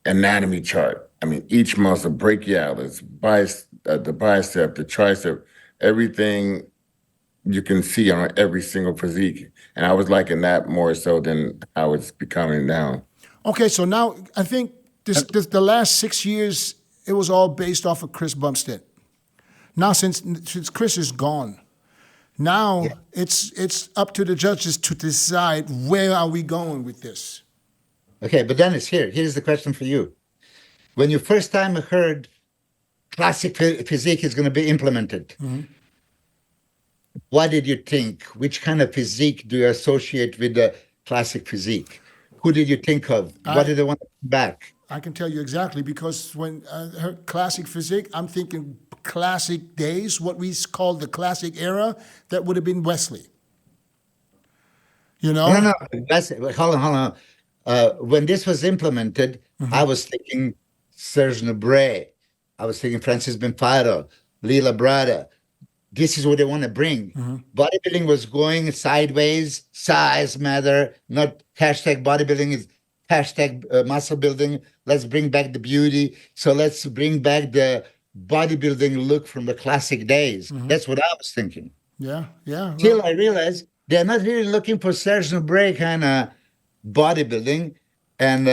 anatomy chart. I mean, each muscle, brachialis, the bicep, the tricep, everything you can see on every single physique. And I was liking that more so than how it's becoming now. Okay, so now I think the last 6 years, it was all based off of Chris Bumstead. Now, since Chris is gone, now it's up to the judges to decide where are we going with this. Okay, but Dennis, here's the question for you. When you first time heard classic physique is going to be implemented, what did you think? Which kind of physique do you associate with the classic physique? Who did you think of? What did they want back? I can tell you exactly, because when I heard classic physique, I'm thinking classic days, what we call the classic era, that would have been Wesley. You know? No. Hold on. When this was implemented, I was thinking Serge Nubret. I was thinking Francis Benfaro, Lee Labrada. This is what they want to bring. Bodybuilding was going sideways. Size matter, not hashtag bodybuilding is hashtag muscle building. Let's bring back the beauty. So let's bring back the bodybuilding look from the classic days. That's what I was thinking. Yeah. Till I realized they're not really looking for Serge Nubret kind of bodybuilding. And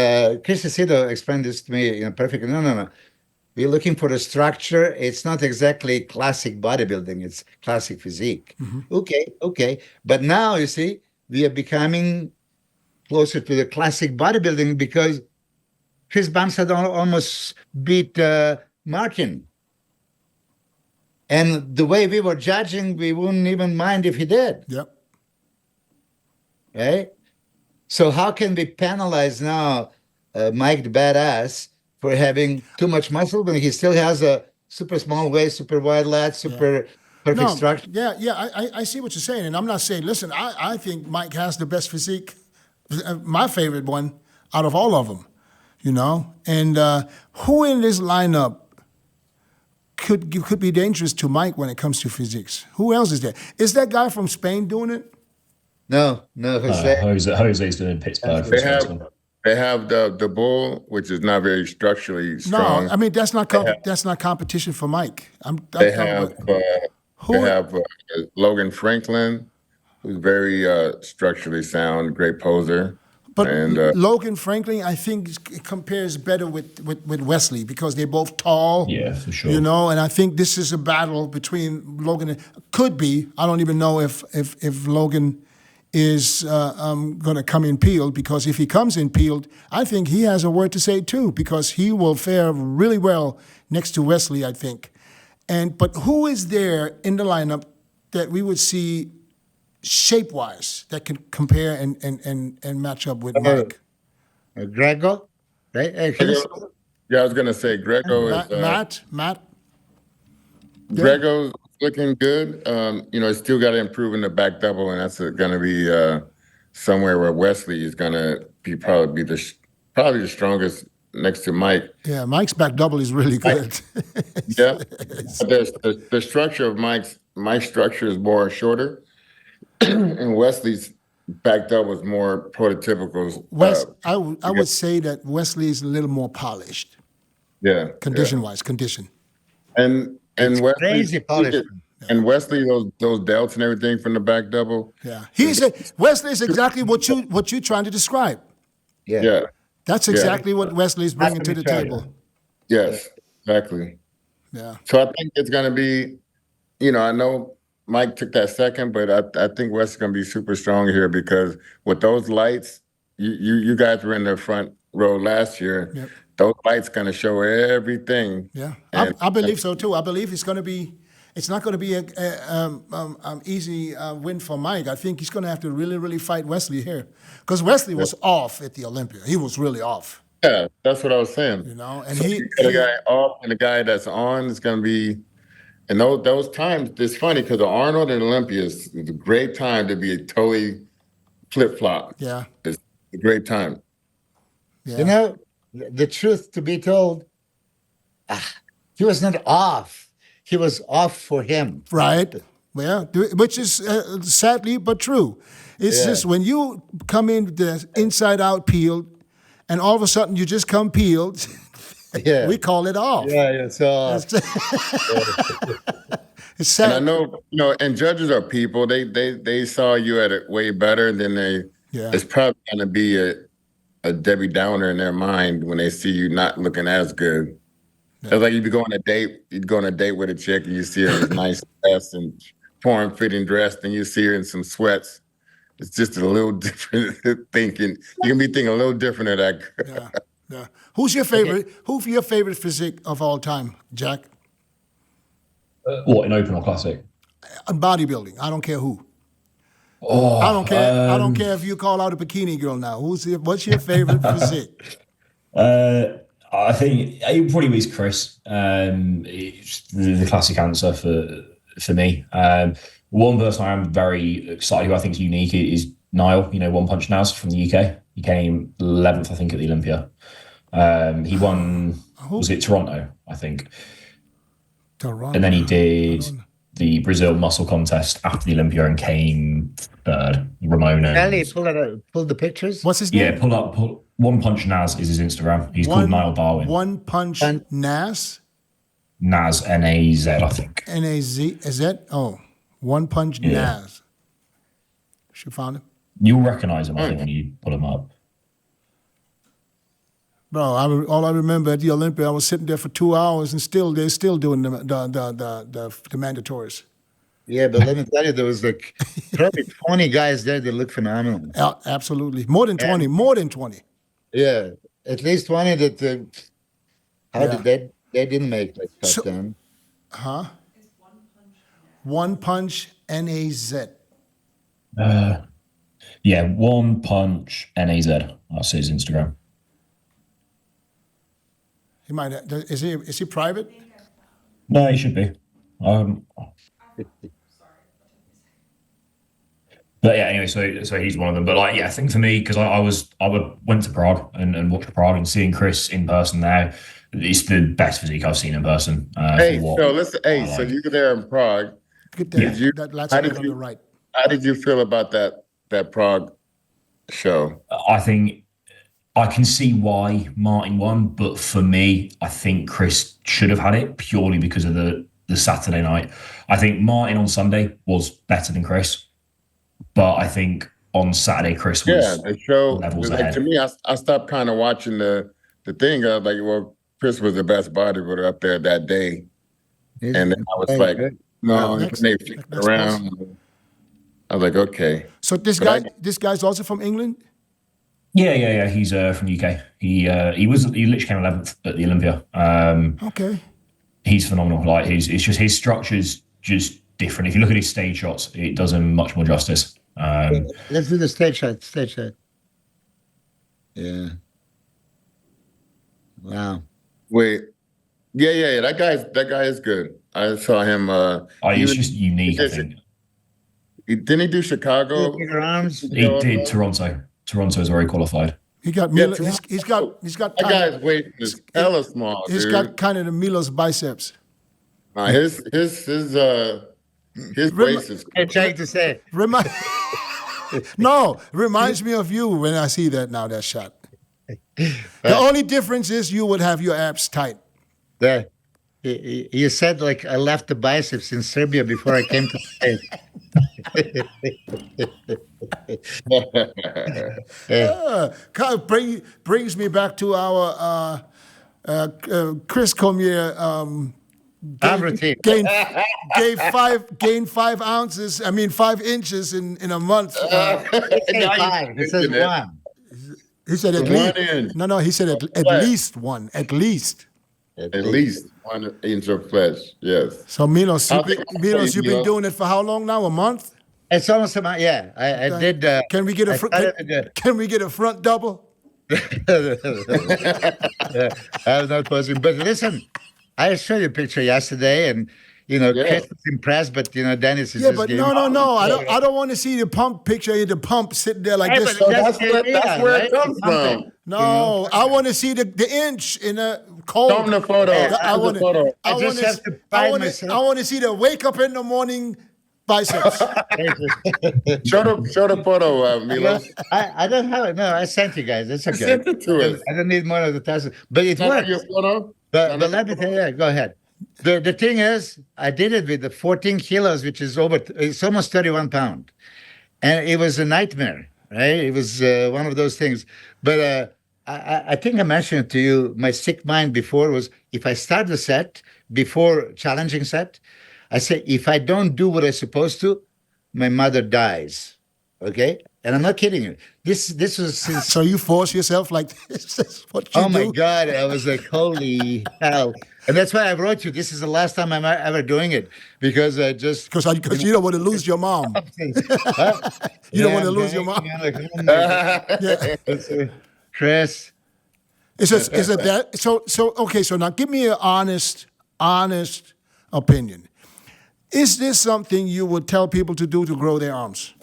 Chris Acedo explained this to me perfectly. No. We're looking for the structure. It's not exactly classic bodybuilding. It's classic physique. Okay. But now, you see, we are becoming closer to the classic bodybuilding because Chris Bumstead almost beat Martin. And the way we were judging, we wouldn't even mind if he did. Yep. Right? So how can we penalize now Mike the Badass for having too much muscle when he still has a super small waist, super wide lat, super perfect structure? Yeah, I see what you're saying. And I'm not saying, listen, I think Mike has the best physique, my favorite one out of all of them, you know? And who in this lineup could be dangerous to Mike when it comes to physiques? Who else is there? Is that guy from Spain doing it? No, Jose. Jose's doing Pittsburgh. They have the bull, which is not very structurally strong. No, I mean that's not competition for Mike. They have Logan Franklin, who's very structurally sound, great poser. But Logan Franklin, I think, compares better with Wesley because they're both tall. Yeah, for sure. You know, and I think this is a battle between Logan and could be. I don't even know if Logan is going to come in peeled, because if he comes in peeled, I think he has a word to say too, because he will fare really well next to Wesley, I think. But who is there in the lineup that we would see shape-wise that can compare and match up with Mike? Grego, right? Yeah, I was going to say Grego is... Matt? Grego's looking good. He's still got to improve in the back double, and that's going to be somewhere where Wesley is going to be probably the strongest next to Mike. Yeah, Mike's back double is really good. Yeah, but the structure of Mike's structure is more shorter, and Wesley's back double is more prototypical. I would say that Wesley is a little more polished. Yeah, condition-wise. And Wesley, crazy polished. And Wesley, those delts and everything from the back double. Yeah, Wesley is exactly what you're trying to describe. Yeah. That's exactly what Wesley is bringing to the table. Yes, exactly. Yeah. So I think it's going to be, I know Mike took that second, but I think Wesley's going to be super strong here because with those lights, you guys were in the front row last year. Yep. Those lights going to show everything. Yeah, I believe so too. I believe it's not going to be an easy win for Mike. I think he's going to have to really, really fight Wesley here, because Wesley was off at the Olympia. He was really off. Yeah, that's what I was saying. And so he got a guy off, and the guy that's on is going to be And those times, it's funny because Arnold and Olympia is a great time to be totally flip-flop. Yeah. It's a great time. Yeah. You know, the truth to be told, he was not off. He was off for him. Right. Well, which is sadly but true. It's just when you come in the inside out peeled, and all of a sudden you just come peeled. Yeah. We call it off. Yeah. So It's sad. And I know, and judges are people. They saw you at it way better than they. Yeah. It's probably going to be a Debbie Downer in their mind when they see you not looking as good. It's like you'd go on a date with a chick and you see her in a nice dress and form-fitting dress, and you see her in some sweats. It's just a little different thinking. You can be thinking a little different of that girl. Yeah. Who's your favorite? Who's your favorite physique of all time, Jack? What, in open or classic? Bodybuilding. I don't care who. Oh, I don't care. I don't care if you call out a bikini girl now. What's your favorite physique? I think it probably was Chris. It's the classic answer for me. One person I am very excited who I think is unique is Niall. One Punch Naz from the UK. He came 11th, I think, at the Olympia. He won. Was it Toronto? I think. Toronto. And then he did the Brazil muscle contest after the Olympia and came third. Ramona. Ellie, pull the pictures. What's his name? Yeah, pull One Punch Naz is his Instagram. He's called Niall Darwin. One Punch Naz. Naz, N-A-Z, I think. N-A-Z. Is that? Oh, One Punch Naz. She found him. You'll recognize him, I think, when you pull him up. Bro, all I remember at the Olympia, I was sitting there for 2 hours, and they're still doing the mandatories. Yeah, but let me tell you, there was like probably 20 guys there that look phenomenal. Absolutely, more than 20. More than 20. Yeah, at least 20 that did they didn't make like top 10. Huh? One Punch N-A-Z. Yeah, One Punch N-A-Z. That's his Instagram. He might. Is he private? No, he should be. But yeah, anyway, so he's one of them. But like, yeah, I think for me, because I went to Prague and watched Prague, and seeing Chris in person there, it's the best physique I've seen in person. So you were there in Prague. Look at that. On the right. How did you feel about that Prague show? I think I can see why Martin won, but for me, I think Chris should have had it purely because of the Saturday night. I think Martin on Sunday was better than Chris, but I think on Saturday Chris was the show levels like, ahead. to me. I stopped kind of watching the thing. I was like, well, Chris was the best bodybuilder up there that day, and then I was like, no, they flipped around. I was like, okay. So this guy's also from England. Yeah. He's from the UK. He literally came 11th at the Olympia. Okay. He's phenomenal. Like it's just his structure's just different. If you look at his stage shots, it does him much more justice. Let's do the stage shot. Yeah. Wow. Wait. Yeah. That guy is good. I saw him. He's just unique. I think. Didn't he do Chicago? Bigger arms. He did Toronto. Toronto is where he qualified. He got Milo, he's got that guy's weight is hella small. He's got kind of the Milos biceps. His waist is. I'm trying to say. Reminds me of you when I see that shot. The only difference is you would have your abs tight. There. You said like I left the biceps in Serbia before I came to States. Kind of brings me back to our Chris Cormier gained 5 ounces. I mean 5 inches in a month. It says 1. He said at least. No. He said at least 1. At least. At least 1 inch of flesh. Yes. So Milos, you've been doing it for how long now? A month? It's almost a month. Yeah, I did. Can we get a front double? I was not posing, but listen, I showed you a picture yesterday, and Yeah. Chris was impressed, but Dennis is Yeah, just but giving. no. I don't want to see the pump picture of the pump sitting there like Hey, this. but So that's that's the idea, where right? it comes Something, from. No, I want to see the inch in a cold. Show 'em the photo. Yeah, I Show 'em want the to. photo. I just have to pride myself. I want to see the wake up in the morning biceps. Show the photo, Milos. I don't have it. No, I sent you guys. It's okay. Send it to us. I don't need more of the tests, but it Can I have works. your photo? But let me tell you, go ahead. The thing is, I did it with the 14 kilos, which is it's almost 31 pounds. And it was a nightmare, right? It was one of those things. But I think I mentioned to you, my sick mind before was if I start the set, before challenging set, I say, if I don't do what I'm supposed to, my mother dies. Okay? And I'm not kidding you. This was since. So you force yourself like this? That's what you Oh do? my God. I was like, holy hell. And that's why I wrote you. This is the last time I'm ever doing it because I just. Because you don't want to lose your mom. Huh? You don't want to lose your mom. Yeah. Chris. Is it that? So okay. So now give me an honest opinion. Is this something you would tell people to do to grow their arms?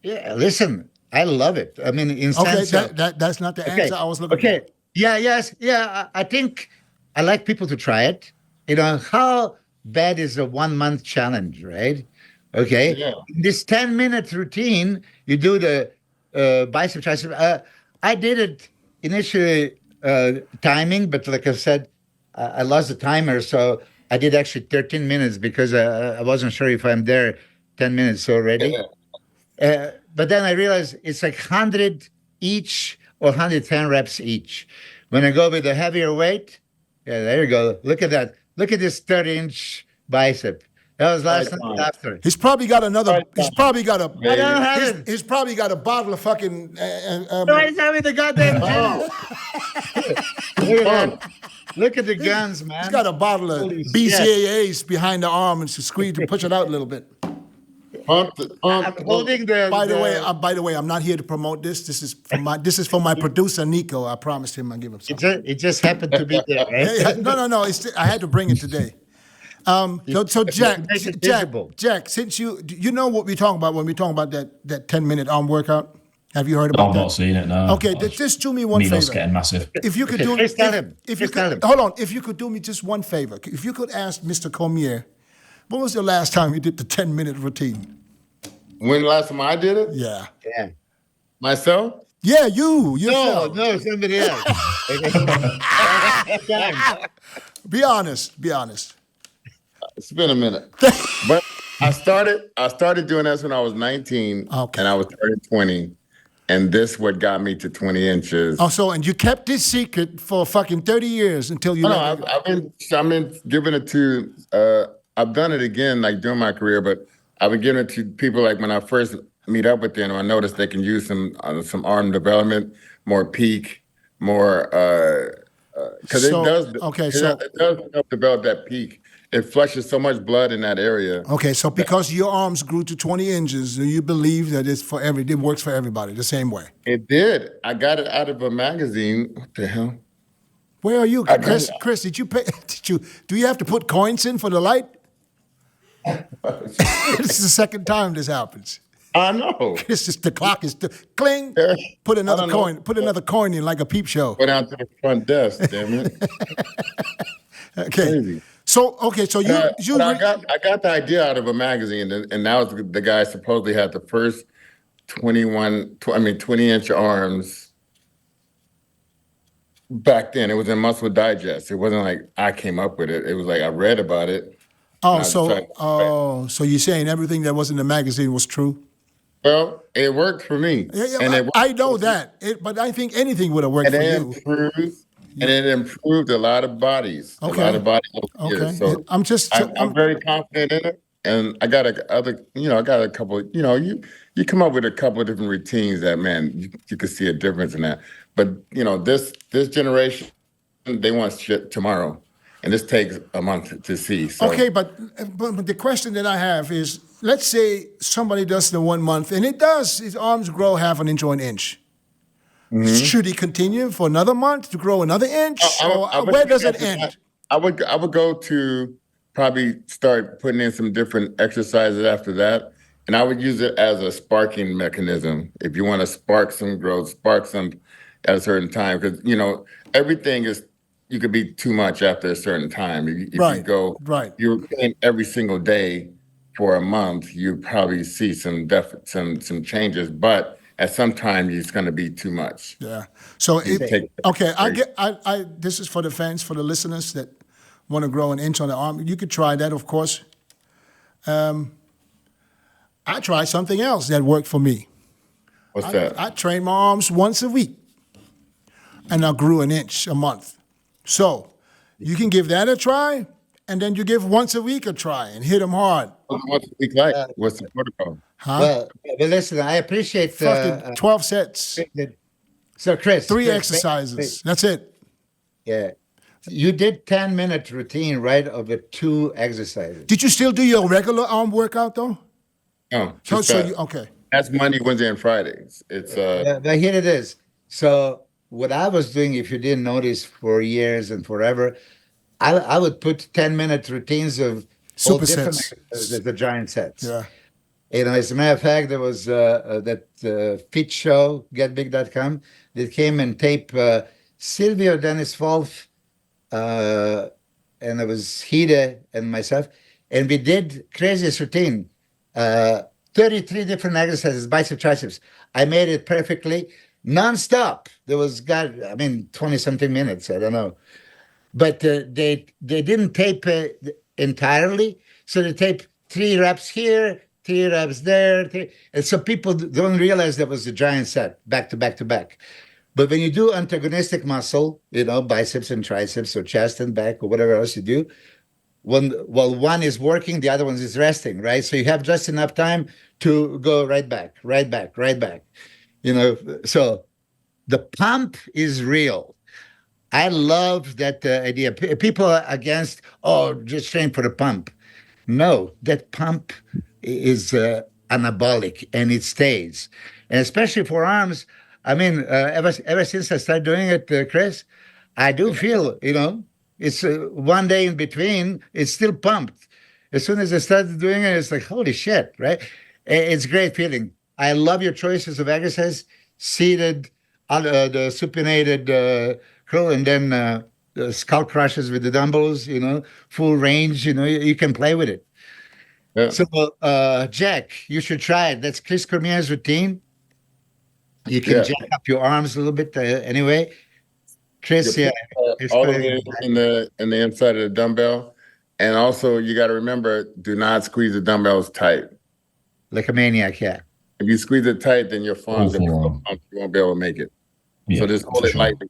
Yeah, listen, I love it. I mean, in Okay, sense of, that's not the answer I was looking okay. for. Yeah, yes, yeah. I think I like people to try it. How bad is a 1 month challenge, right? Okay. Yeah. In this 10-minute routine, you do the bicep, tricep. I did it initially timing, but like I said, I lost the timer, so I did actually 13 minutes because I wasn't sure if I'm there 10 minutes already. Yeah. But then I realized it's like 100 each or 110 reps each. When I go with a heavier weight, yeah, there you go. Look at that. Look at this 30-inch bicep. That was last night after. He's probably got another. He's probably got a. I don't have it. He's probably got a bottle of fucking. Why is that with the goddamn gun? Look at that. Look at the guns, man. He's got a bottle of Holy shit. BCAAs behind the arm and to squeeze to push it out a little bit. I'm holding the. By the way, I'm not here to promote this. This is for my producer Nico. I promised him I'd give him something. It just happened to be there, right? No. I had to bring it today. So Jack, Make it visible. Jack, since you know what we talking about when we talking about that 10-minute arm workout. Have you heard about I've that? not seen it, no. Okay, just do me one Milos favor. getting massive. If you could do, Just tell him. if you Just tell could, him. hold on. If you could do me just one favor, if you could ask Mr. Cormier, when was the last time he did the 10-minute routine? When the last time I did it? Yeah. Yeah. Myself? Yeah, yourself. No, somebody else. Be honest. It's been a minute. But I started doing this when I was 19 Okay. and I was turning 20. And this what got me to 20 inches. Oh, and you kept this secret for fucking 30 years until you. No, let it go. I've been giving it to. I've done it again, like during my career, but I've been giving it to people like when I first meet up with them. I noticed they can use some arm development, more peak, more because So, it does. It does help develop that peak. It flushes so much blood in that area. Okay, so because your arms grew to 20 inches, do you believe that it works for everybody the same way? It did. I got it out of a magazine. What the hell? Where are you, I got Chris? it. Chris, do you have to put coins in for the light? This is the second time this happens. I know. It's just the clock is cling. Put another I don't coin. know. Put another coin in like a peep show. Go down to the front desk, damn it. Okay. Crazy. So you But I got the idea out of a magazine, and that was the guy supposedly had the first 20-inch arms back then. It was in Muscle Digest. It wasn't like I came up with it. It was like I read about it. So you're saying everything that was in the magazine was true? Well, it worked for me. Yeah, I know that, but I think anything would have worked for you. And it improved a lot of bodies. Okay. A lot of bodies over the years. So I'm very confident in it. And I got a couple, you come up with a couple of different routines that, man, you could see a difference in that. But, this generation, they want shit tomorrow. And this takes a month to see. So. Okay, but the question that I have is, let's say somebody does the 1 month, and his arms grow half an inch or an inch. Mm-hmm. Should he continue for another month to grow another inch? Or where does it end? I would go to probably start putting in some different exercises after that. And I would use it as a sparking mechanism. If you want to spark some growth, spark some at a certain time, because everything is, you could be too much after a certain time. If you go, you're playing every single day for a month, you probably see some changes, but at some time it's going to be too much. Yeah. So this is for the fans, for the listeners that want to grow an inch on the arm. You could try that, of course. I tried something else that worked for me. What's that? I trained my arms once a week, and I grew an inch a month. So you can give that a try, and then you give once a week a try and hit them hard. What's a week like? What's the protocol? Well, listen, I appreciate fucking 12 sets. So, Chris, 3 exercises. That's it. Yeah. You did 10-minute routine, right, of the 2 exercises. Did you still do your regular arm workout, though? No. Okay. That's Monday, Wednesday, and Fridays. It's but here it is. So what I was doing, if you didn't notice, for years and forever, I would put 10-minute routines of supersets, the giant sets. Yeah. As a matter of fact, there was that fit show, getbig.com, that came and taped Silvio, Dennis Wolf, and it was Hide and myself, and we did craziest routine. 33 different exercises, bicep, triceps. I made it perfectly, nonstop. There was 20-something minutes, I don't know. But they didn't tape entirely, so they taped 3 reps here, 3 reps there, and so people don't realize that was a giant set, back to back to back. But when you do antagonistic muscle, biceps and triceps or chest and back or whatever else you do, one is working, the other one is resting, right? So you have just enough time to go right back. So the pump is real. I love that idea. People are against, just train for the pump. No, that pump is anabolic and it stays. And especially for arms, ever since I started doing it, Chris, I do feel, it's one day in between, it's still pumped. As soon as I started doing it, it's like, holy shit, right? It's a great feeling. I love your choices of exercise, seated, the supinated curl, and then the skull crushes with the dumbbells, full range, you can play with it. Yeah. So, Jack, you should try it. That's Chris Cormier's routine. You can jack up your arms a little bit anyway. Chris, all the way in the inside of the dumbbell. And also, you got to remember, do not squeeze the dumbbells tight. Like a maniac, yeah. If you squeeze it tight, then your forearms you won't be able to make it. Yeah, so just hold it lightly.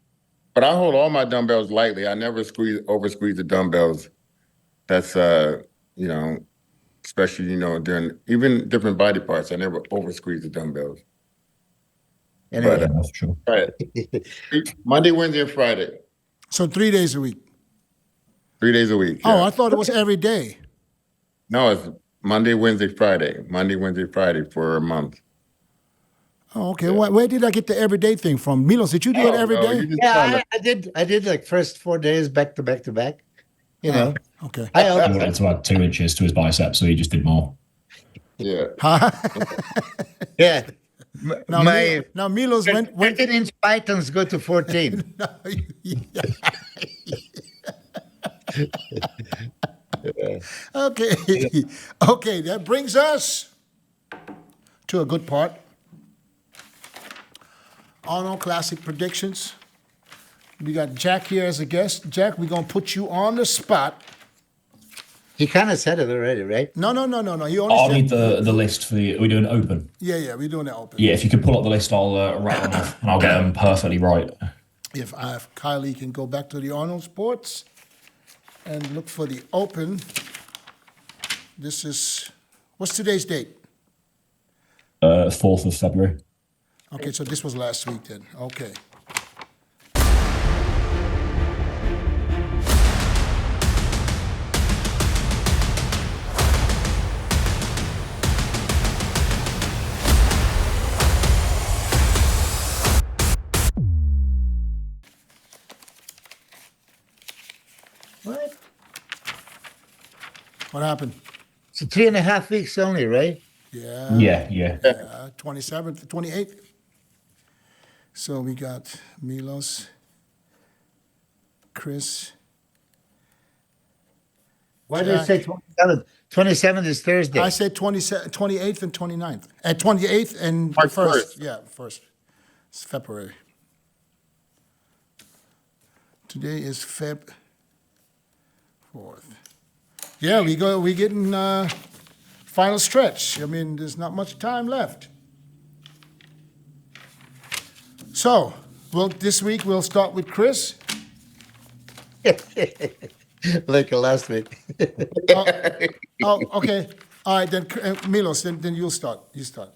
But I hold all my dumbbells lightly. I never over squeeze the dumbbells. That's especially during even different body parts. I never over squeeze the dumbbells. Anyway, but, that's true. Right. Monday, Wednesday, and Friday. So 3 days a week. 3 days a week. Oh, I thought it was every day. No, it's Monday, Wednesday, Friday. Monday, Wednesday, Friday for a month. Oh, okay. Yeah. Where did I get the everyday thing from? Milos, did you do it every day? Yeah, I did. I did like first 4 days back to back to back. Okay. He wanted to add 2 inches to his biceps, so he just did more. Yeah. Yeah. Now Milos went 13-inch pythons go to 14. Okay, that brings us to a good part. Arnold Classic predictions. We got Jack here as a guest. Jack, we're going to put you on the spot. He kind of said it already, right? No. He only I'll need the list for the. Are we doing it open? Yeah, we're doing it open. Yeah, if you could pull up the list, I'll rattle them off and I'll get them perfectly right. If Kylie can go back to the Arnold Sports and look for the open. This is, what's today's date? 4th of February. Okay, so this was last week then. Okay. What happened? So 3.5 weeks only, right? Yeah. Yeah. 27th, 28th. So we got Milos, Chris. Why did you Jack. say 27th? 27th is Thursday. I said 28th and 29th. At 28th and March 1st. 1st. Yeah, 1st. It's February. Today is Feb 4th. Yeah, we're getting final stretch. I mean, there's not much time left. So, well, this week we'll start with Chris. Like last week. Oh, okay. All right, then, Milos, then you'll start. You start.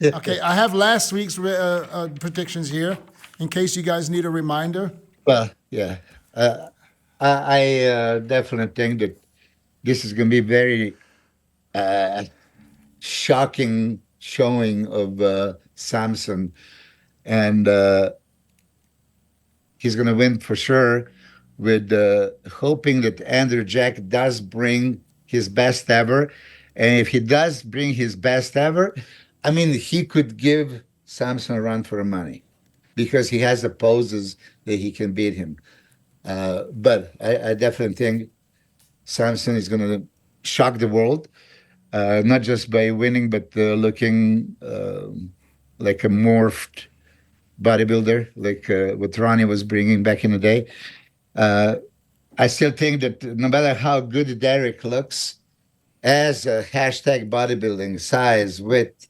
Okay, I have last week's predictions here in case you guys need a reminder. Well, yeah. I definitely think that this is going to be very shocking showing of Samson, and he's going to win for sure. With hoping that Andrew Jack does bring his best ever, and if he does bring his best ever, I mean, he could give Samson a run for money because he has the poses that he can beat him. But I definitely think Samson is going to shock the world, not just by winning, but looking like a morphed bodybuilder, like what Ronnie was bringing back in the day. I still think that no matter how good Derek looks, as a hashtag bodybuilding, size, width,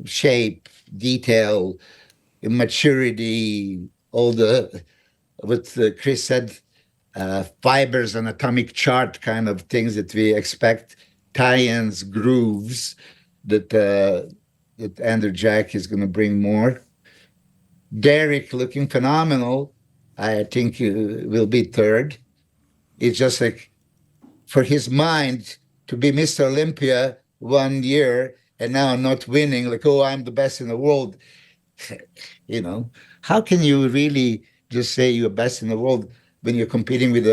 shape, detail, maturity, all the what Chris said, fibers and atomic chart kind of things that we expect, tie-ins, grooves that Andrew Jack is going to bring more. Derek looking phenomenal. I think will be third. It's just like for his mind to be Mr. Olympia 1 year and now not winning, like, oh, I'm the best in the world. You know, how can you really just say you're best in the world when you're competing with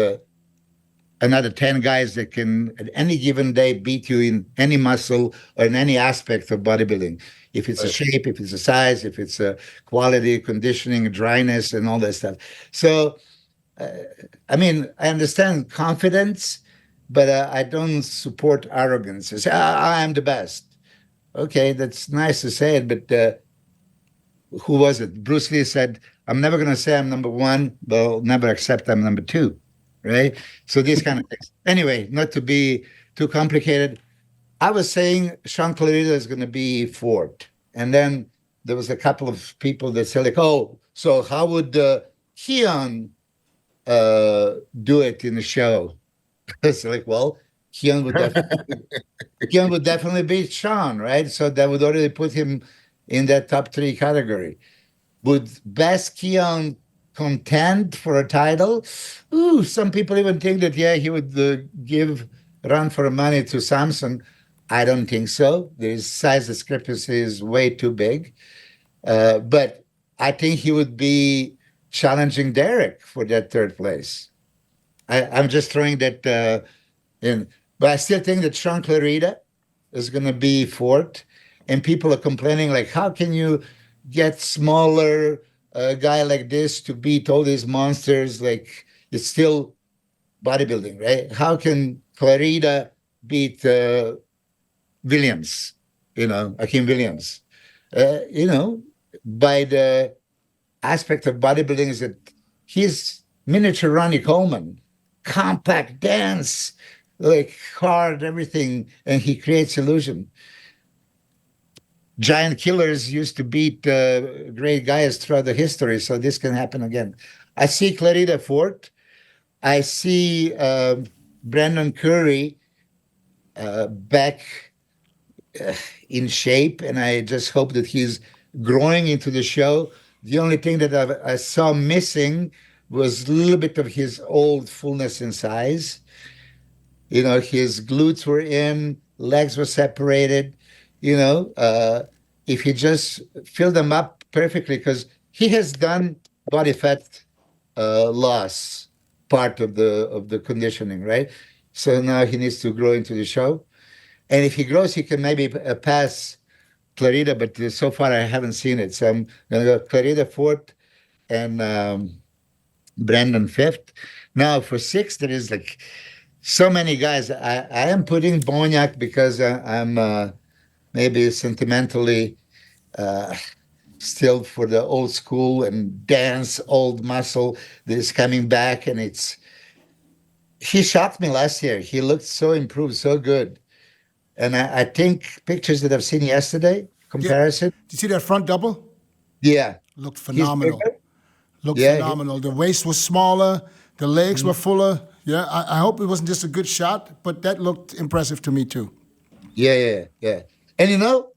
another 10 guys that can at any given day beat you in any muscle or in any aspect of bodybuilding? If it's a shape, if it's a size, if it's a quality, conditioning, dryness, and all that stuff. So, I mean, I understand confidence, but I don't support arrogance. I say, I am the best. Okay, that's nice to say it, but who was it? Bruce Lee said, I'm never going to say I'm number one, but I'll never accept I'm number two, right? So these kind of things. Anyway, not to be too complicated, I was saying Sean Clarida is going to be fourth. And then there was a couple of people that said, like, oh, so how would Keon do it in the show? It's like, well, Keon would definitely beat Sean, right? So that would already put him in that top 3 category. Would best Keon contend for a title? Ooh, some people even think that, yeah, he would give run for money to Samson. I don't think so. The size discrepancy is way too big. But I think he would be challenging Derek for that third place. I'm just throwing that in. But I still think that Sean Clarida is going to be fourth. And people are complaining, like, how can you get smaller guy like this to beat all these monsters? Like, it's still bodybuilding, right? How can Clarida beat Williams, Akeem Williams? By the aspect of bodybuilding is that he's miniature Ronnie Coleman, compact, dense, like hard, everything, and he creates illusion. Giant killers used to beat great guys throughout the history, so this can happen again. I see Clarida fourth. I see Brandon Curry back in shape, and I just hope that he's growing into the show. The only thing that I saw missing was a little bit of his old fullness and size. His glutes were in, legs were separated. If he just filled them up perfectly, because he has done body fat loss part of the conditioning, right? So now he needs to grow into the show. And if he grows, he can maybe pass Clarida, but so far I haven't seen it. So I'm going to go Clarida fourth and Brandon fifth. Now for sixth, there is like so many guys. I am putting Boniak because I'm maybe sentimentally still for the old school and dance, old muscle that is coming back. And he shocked me last year. He looked so improved, so good. And I think pictures that I've seen yesterday, comparison. Did you see that front double? Yeah. Looked He's phenomenal. bigger. Looked Yeah, phenomenal. The waist was smaller. The legs were fuller. Yeah, I hope it wasn't just a good shot, but that looked impressive to me too. Yeah. And you know,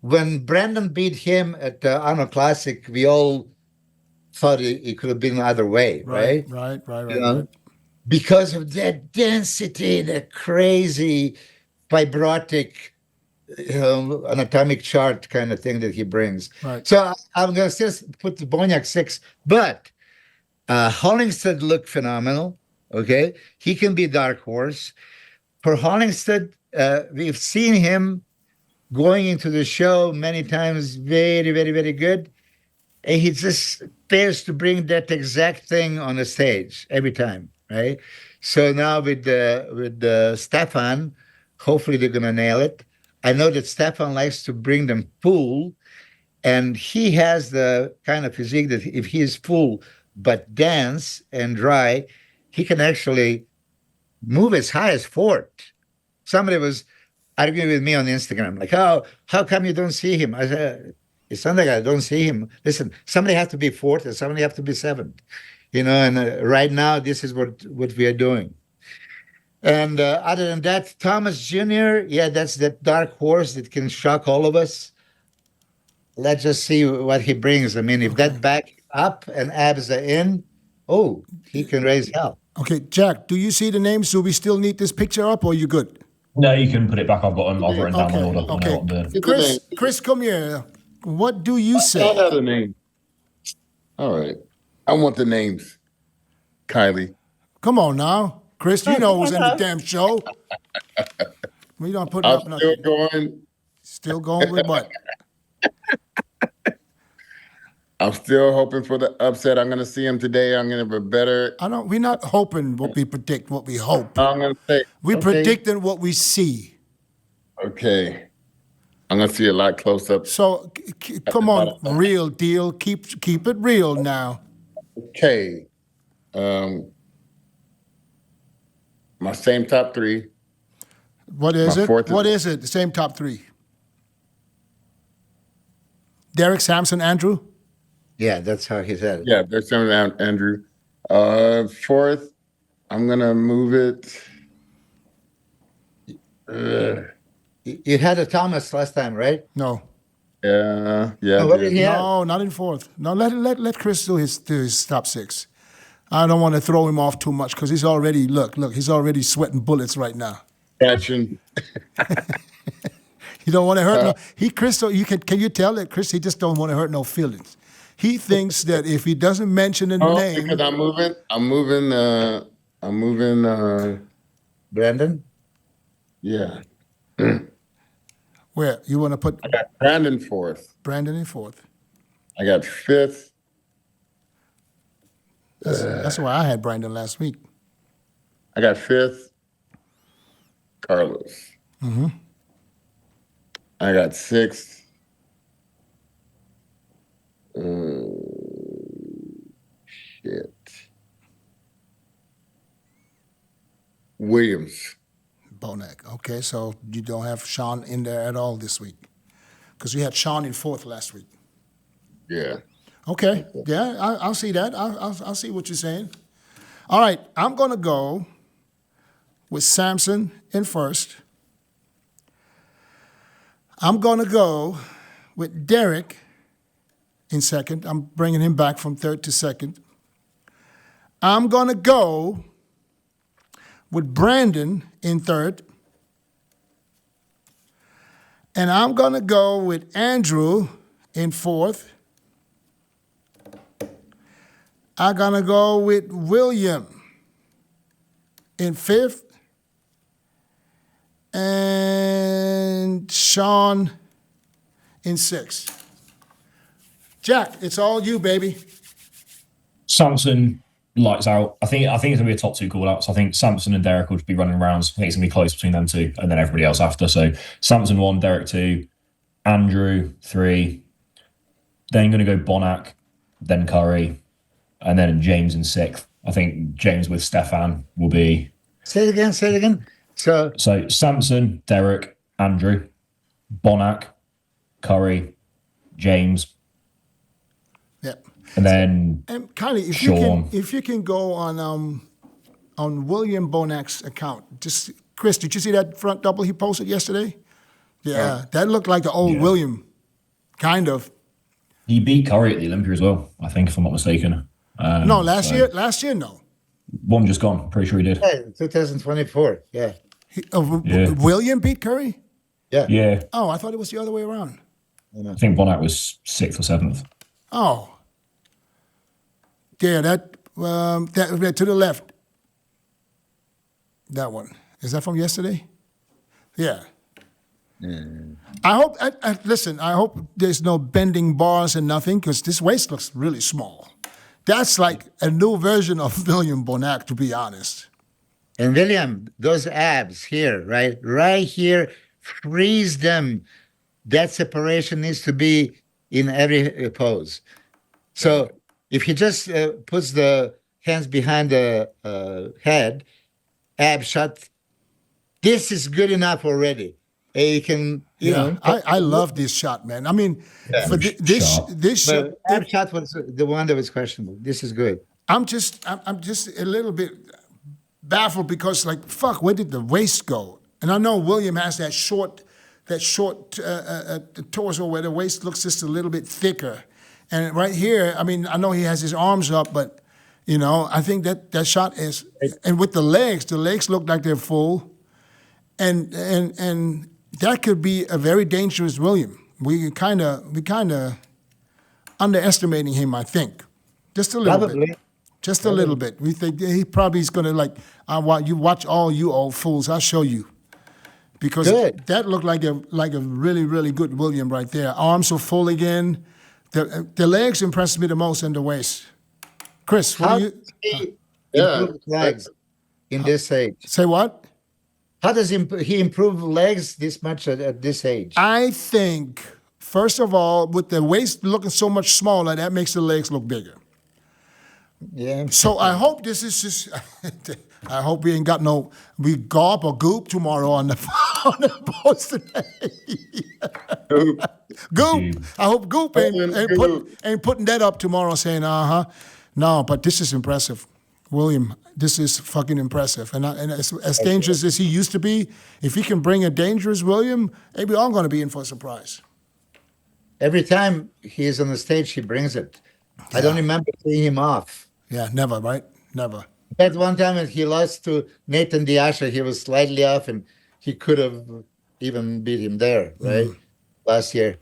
when Brandon beat him at the Arnold Classic, we all thought it could have been the other way, right? Right. You know, because of that density, that crazy fibrotic, anatomic chart kind of thing that he brings. Right. So I'm going to still put the Boniak six, but Hollingsted looked phenomenal. Okay, he can be dark horse. For Hollingsted, we've seen him going into the show many times, very, very, very good. And he just fails to bring that exact thing on the stage every time, right? So now with Stefan, hopefully they're gonna nail it. I know that Stefan likes to bring them full, and he has the kind of physique that if he is full but dense and dry, he can actually move as high as fourth. Somebody was arguing with me on Instagram, like, how come you don't see him? I said, it's not like I don't see him. Listen, somebody has to be fourth and somebody has to be seventh, and right now this is what we are doing. And other than that, Thomas Jr., yeah, that's that dark horse that can shock all of us. Let's just see what he brings. I mean, if that back up and abs are in, he can raise hell. Okay, Jack, do you see the names? Do we still need this picture up, or you good? No, you can put it back. I've got them. I've written down my order. I know what I'm doing. Okay. Chris, come here. What do you I say? have the name. All right. I want the names. Kylie. Come on now. Chris, you know who's in the damn show. We don't put I'm up nothing. still going. Still going with what? I'm still hoping for the upset. I'm going to see him today. I'm going to have a better. We're not hoping what we predict, what we hope. I'm going to say. We're predicting what we see. Okay. I'm going to see a lot close up. So come on, real deal. Keep it real now. Okay. My same top three. What is My it? fourth is- What is it? The same top three. Derek, Samson, Andrew? Yeah, that's how he said it. Yeah, there's some Andrew. Fourth, I'm going to move it. You had a Thomas last time, right? No. Yeah. Oh, what did he have? No, not in fourth. No, let Chris do his top six. I don't want to throw him off too much because he's already he's already sweating bullets right now. Catching. You don't want to hurt Chris. Can you tell that Chris? He just don't want to hurt no feelings. He thinks that if he doesn't mention the name, Because I'm moving. Brandon? Yeah. where you want to put I got Brandon fourth. Brandon in fourth. I got fifth. That's why I had Brandon last week. I got fifth. Carlos. Mm-hmm. I got sixth. Shit. Williams. Bonac. Okay, so you don't have Sean in there at all this week because we had Sean in fourth last week. Yeah. Okay, yeah, I'll see that. I'll see what you're saying. All right, I'm gonna go with Samson in first. I'm gonna go with Derek in second. I'm bringing him back from third to second. I'm gonna go with Brandon in third. And I'm gonna go with Andrew in fourth. I'm gonna go with William in fifth. And Sean in 6. Jack, it's all you, baby. Samson lights out. I think it's gonna be a top 2 call outs. I think Samson and Derek will be running rounds. I think it's gonna be close between them two, and then everybody else after. So Samson 1, Derek 2, Andrew 3. Then gonna go Bonac, then Curry, and then James in 6th. I think James with Stefan will be. Say it again. So Samson, Derek, Andrew, Bonac, Curry, James. Yep. And then And Kylie, Sean. if you can go on William Bonac's account, just Chris, did you see that front double he posted yesterday? Yeah, that looked like the old William, kind of. He beat Curry at the Olympia as well, I think, if I'm not mistaken. No, last year, no. One just gone. Pretty sure he did. yeah, 2024. Yeah. William beat Curry? Yeah. Oh, I thought it was the other way around. I think Bonac was 6th or 7th. Oh. Yeah, that to the left. That one. Is that from yesterday? Yeah. I hope, listen, I hope there's no bending bars and nothing, because this waist looks really small. That's like a new version of William Bonac, to be honest. And William, those abs here, right here, freeze them. That separation needs to be in every pose. So if he just puts the hands behind the head, ab shut, this is good enough already. You can, you know. I love this shot, man. I mean, for this shot, ab shot was the one that was questionable. This is good. I'm just a little bit baffled because, like, fuck, where did the waist go? And I know William has that short torso where the waist looks just a little bit thicker. And right here, I mean, I know he has his arms up, but, you know, I think that shot is, and with the legs look like they're full. And that could be a very dangerous William. We kind of underestimating him, I think, just a little bit. Just a little bit. We think he probably is going to, like, you watch all you old fools. I'll show you, because that looked like a really, really good William right there. Arms are full again. The legs impressed me the most, and the waist. Chris, what do you? Improve legs in this age. Say what? How does he improve legs this much at this age? I think, first of all, with the waist looking so much smaller, that makes the legs look bigger. Yeah. So I hope this is just, I hope we ain't got we gawp or goop tomorrow on the post today. Goop. I hope Goop ain't putting that up tomorrow saying, No, but this is impressive. William, this is fucking impressive. And as dangerous as he used to be, if he can bring a dangerous William, maybe I'm going to be in for a surprise. Every time he is on the stage, he brings it. I don't remember seeing him off. Yeah, never, right? Never. That one time when he lost to Nathan Diasha, he was slightly off, and he could have even beat him there, right? Last year.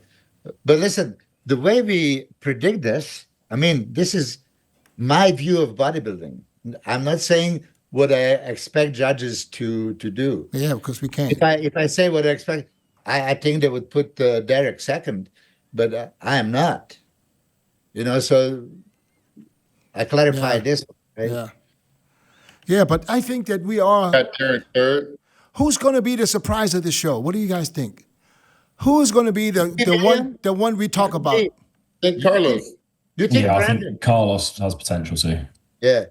But listen, the way we predict this, I mean, this is my view of bodybuilding. I'm not saying what I expect judges to do. Yeah, because we can't. If I say what I expect, I think they would put Derek second, but I am not. You know, so I clarify this, right? Yeah. Yeah, but I think that we are. Got Derek third. Who's going to be the surprise of the show? What do you guys think? Who is going to be the one we talk about? I think Carlos. You think I Brandon? think Carlos has potential too. Yeah,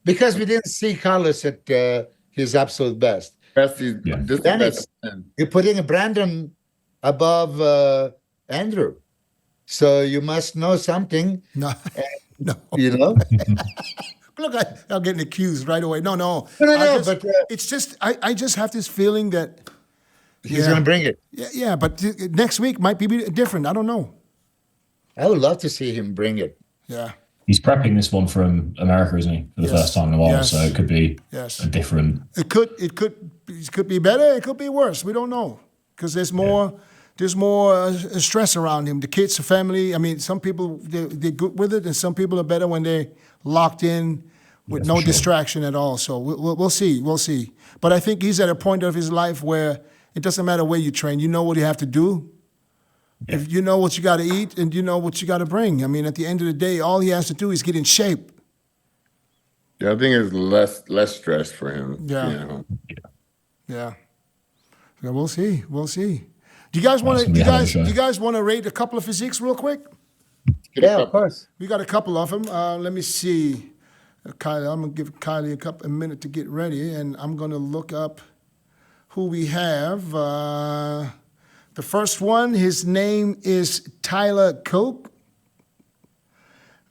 because we didn't see Carlos at his absolute best. This is the best. You're putting Brandon above Andrew, so you must know something. No, no. You know. Look, I'm getting accused right away. No. But it's just I just have this feeling that he's going to bring it. Yeah, but next week might be different. I don't know. I would love to see him bring it. Yeah. He's prepping this one from America, isn't he, for the first time in a while? So it could be a different. It could be better. It could be worse. We don't know, because there's more stress around him. The kids, the family. I mean, some people they're good with it, and some people are better when they're locked in with Yeah, no for sure. distraction at all. So we'll see. We'll see. But I think he's at a point of his life where it doesn't matter where you train. You know what you have to do. Yeah. If you know what you got to eat and you know what you got to bring. I mean, at the end of the day, all he has to do is get in shape. Yeah, I think it's less stress for him. Yeah. You know? Yeah. Yeah, we'll see. We'll see. Do you guys want That's to? gonna be a hell of a Do show. you guys want to rate a couple of physiques real quick? Yeah, of course. We got a couple of them. Let me see. Kylie, I'm gonna give Kylie a minute to get ready, and I'm gonna look up who we have. The first one, his name is Tyler Cope.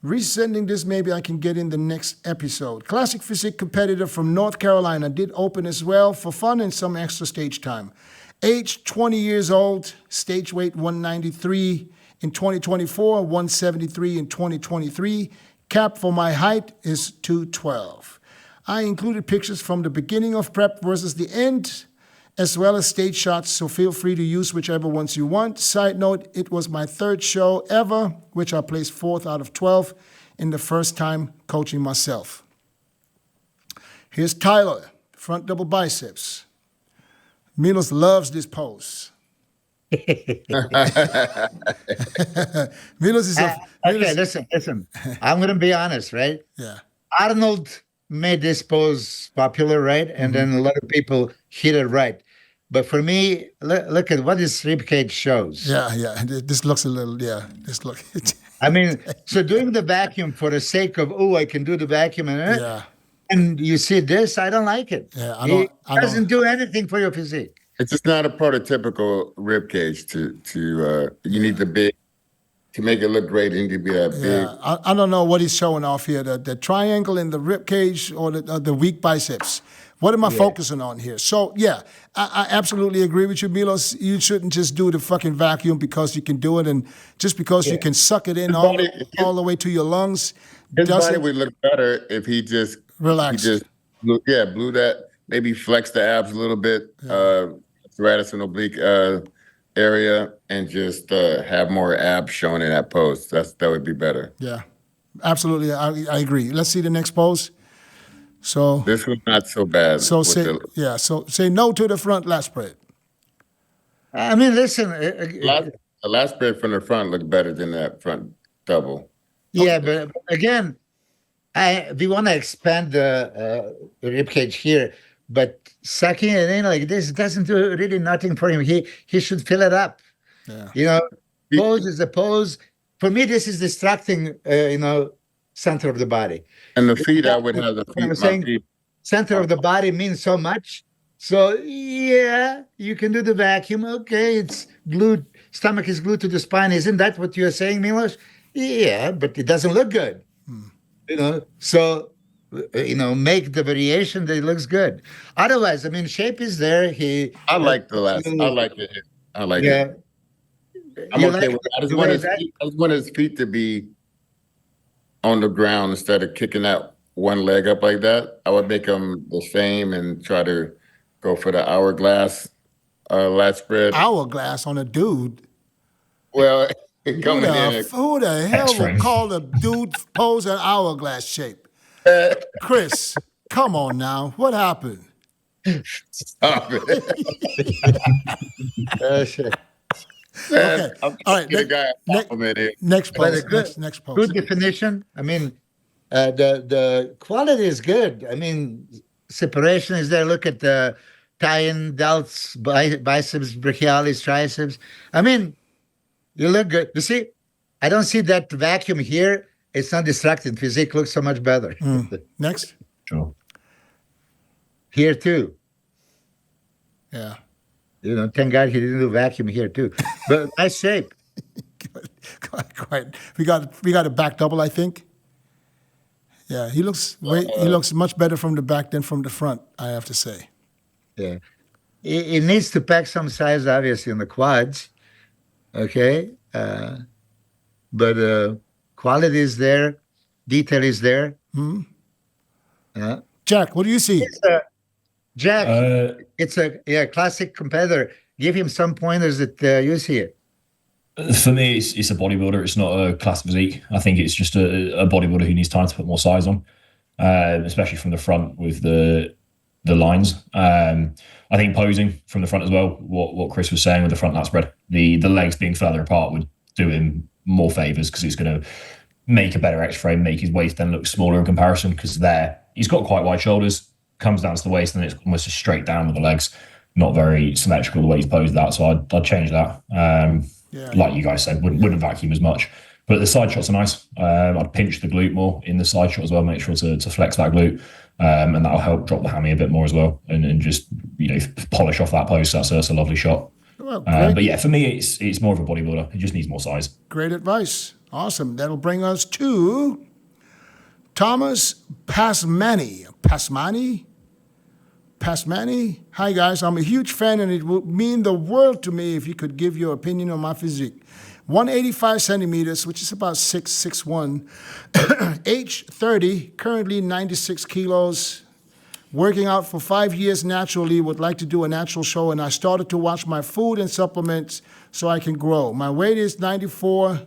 Resending this, maybe I can get in the next episode. Classic physique competitor from North Carolina, did open as well for fun and some extra stage time. Age 20 years old, stage weight 193 in 2024, 173 in 2023. Cap for my height is 212. I included pictures from the beginning of prep versus the end, as well as stage shots, so feel free to use whichever ones you want. Side note, it was my third show ever, which I placed 4th out of 12 in the first time coaching myself. Here's Tyler, front double biceps. Milos loves this pose. Milos is a... Okay, listen. I'm going to be honest, right? Yeah. Arnold made this pose popular, right? And then a lot of people hit it right. But for me, look at what this ribcage shows. Yeah. This looks a little, this look. I mean, so doing the vacuum for the sake of, I can do the vacuum. Yeah. And you see this, I don't like it. Yeah, It doesn't do anything for your physique. It's just not a prototypical rib cage. You need the big to make it look great. You need to be that big. Yeah, I don't know what he's showing off here, the triangle in the rib cage or the weak biceps. What am I focusing on here? So, yeah, I absolutely agree with you, Milos. You shouldn't just do the fucking vacuum because you can do it and just because you can suck it in all the way to your lungs. His body would look better if he just relax. He just blew that, maybe flex the abs a little bit, serratus and oblique area, and just have more abs showing in that pose. That would be better. Yeah, absolutely. I agree. Let's see the next pose. So this was not so bad. So say no to the front lat spread. I mean, listen. The lat spread from the front looked better than that front double. Yeah, but again, we want to expand the rib cage here, but sucking it in like this doesn't do really nothing for him. He should fill it up. Yeah. Pose is a pose. For me, this is distracting. Center of the body. And the feet, I would have the feet. I'm saying center of the body means so much. So yeah, you can do the vacuum. Okay, it's glued. Stomach is glued to the spine. Isn't that what you're saying, Milos? Yeah, but it doesn't look good. So make the variation that it looks good. Otherwise, I mean, shape is there. I like the last. I like it. I like it. I'm okay with that. I just want his feet to be on the ground instead of kicking that one leg up like that. I would make them the same and try to go for the hourglass lat spread. Hourglass on a dude? Well, who the hell would call a dude pose an hourglass shape? Chris, come on now. What happened? Stop it. Shit. Okay. All right. Next pose. Next pose. Good definition. I mean, the quality is good. I mean, separation is there. Look at the tie-in delts, biceps, brachialis, triceps. I mean, you look good. You see, I don't see that vacuum here. It's not distracting. Physique looks so much better. Next. Sure. Here too. Yeah. Thank God he didn't do vacuum here too. But nice shape. Quite. We got a back double, I think. Yeah, he looks much better from the back than from the front, I have to say. Yeah. It needs to pack some size, obviously, in the quads. Okay. But quality is there. Detail is there. Yeah. Jack, what do you see? Jack, it's a classic competitor. Give him some pointers that you see it. For me, it's a bodybuilder. It's not a class physique. I think it's just a bodybuilder who needs time to put more size on. especially from the front with the lines. I think posing from the front as well, what Chris was saying with the front lat spread, the legs being further apart would do him more favors because it's going to make a better X-frame, make his waist then look smaller in comparison, because he's got quite wide shoulders, comes down to the waist, and it's almost a straight down with the legs. Not very symmetrical the way he's posed that, so I'd change that. Like you guys said, wouldn't vacuum as much. But the side shots are nice. I'd pinch the glute more in the side shot as well, make sure to flex that glute, and that'll help drop the hammy a bit more as well, and just polish off that pose. That's a lovely shot. Well, but yeah, for me, it's more of a bodybuilder. It just needs more size. Great advice. Awesome. That'll bring us to Thomas Pasmani. Pasmani? Hi, guys. I'm a huge fan, and it would mean the world to me if you could give your opinion on my physique. 185 centimeters, which is about 6'1". Age 30, currently 96 kilos. Working out for 5 years naturally, would like to do a natural show, and I started to watch my food and supplements so I can grow. My weight is 94.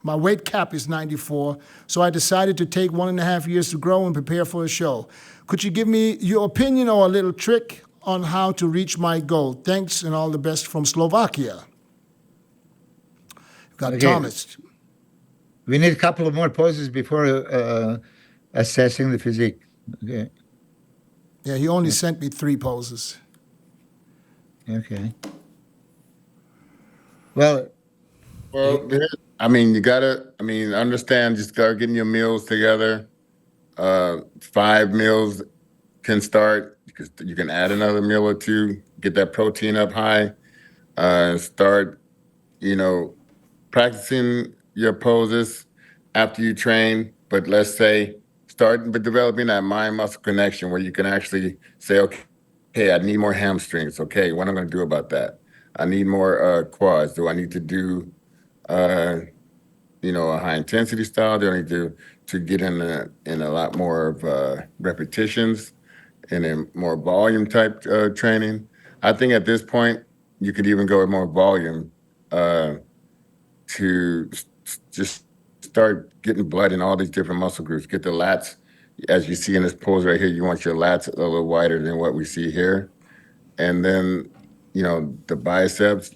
My weight cap is 94, so I decided to take 1.5 years to grow and prepare for a show. Could you give me your opinion or a little trick on how to reach my goal? Thanks, and all the best from Slovakia. Got Thomas. We need a couple of more poses before assessing the physique. Okay. Yeah, he only sent me 3 poses. Okay. Well, you gotta, understand, just start getting your meals together. 5 meals can start, because you can add another meal or 2, get that protein up high. Start, practicing your poses after you train, but let's say start developing that mind-muscle connection where you can actually say, okay, I need more hamstrings. Okay, what am I going to do about that? I need more quads. Do I need to do, a high-intensity style? Do I need to get in a lot more of repetitions and in more volume type training? I think at this point, you could even go with more volume to just start getting blood in all these different muscle groups. Get the lats, as you see in this pose right here, you want your lats a little wider than what we see here. And then, the biceps,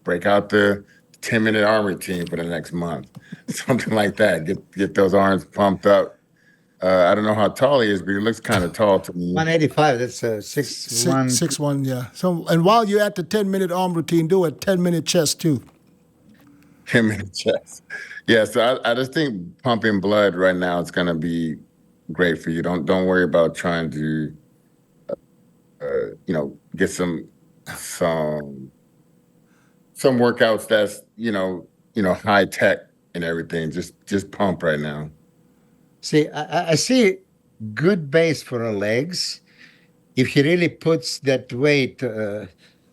break out the 10-minute arm routine for the next month. Something like that. Get those arms pumped up. I don't know how tall he is, but he looks kind of tall to me. 185, that's 6'1". 6'1", yeah. So, and while you're at the 10-minute arm routine, do a 10-minute chest too. 10-minute chest. Yeah, so I just think pumping blood right now is going to be great for you. Don't worry about trying to, get some workouts that's high tech and everything. Just pump right now. See, I see good base for the legs. If he really puts that weight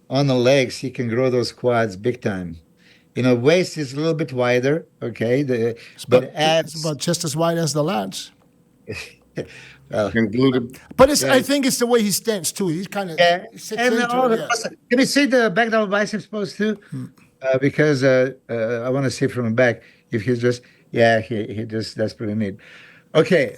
on the legs, he can grow those quads big time. Waist is a little bit wider, okay? But abs... It's about just as wide as the lats. But I think it's the way he stands, too. He's kind of... Yeah. Can you see the back double biceps pose, too? Because I want to see from the back if he's just... Yeah, he just... That's pretty neat. Okay,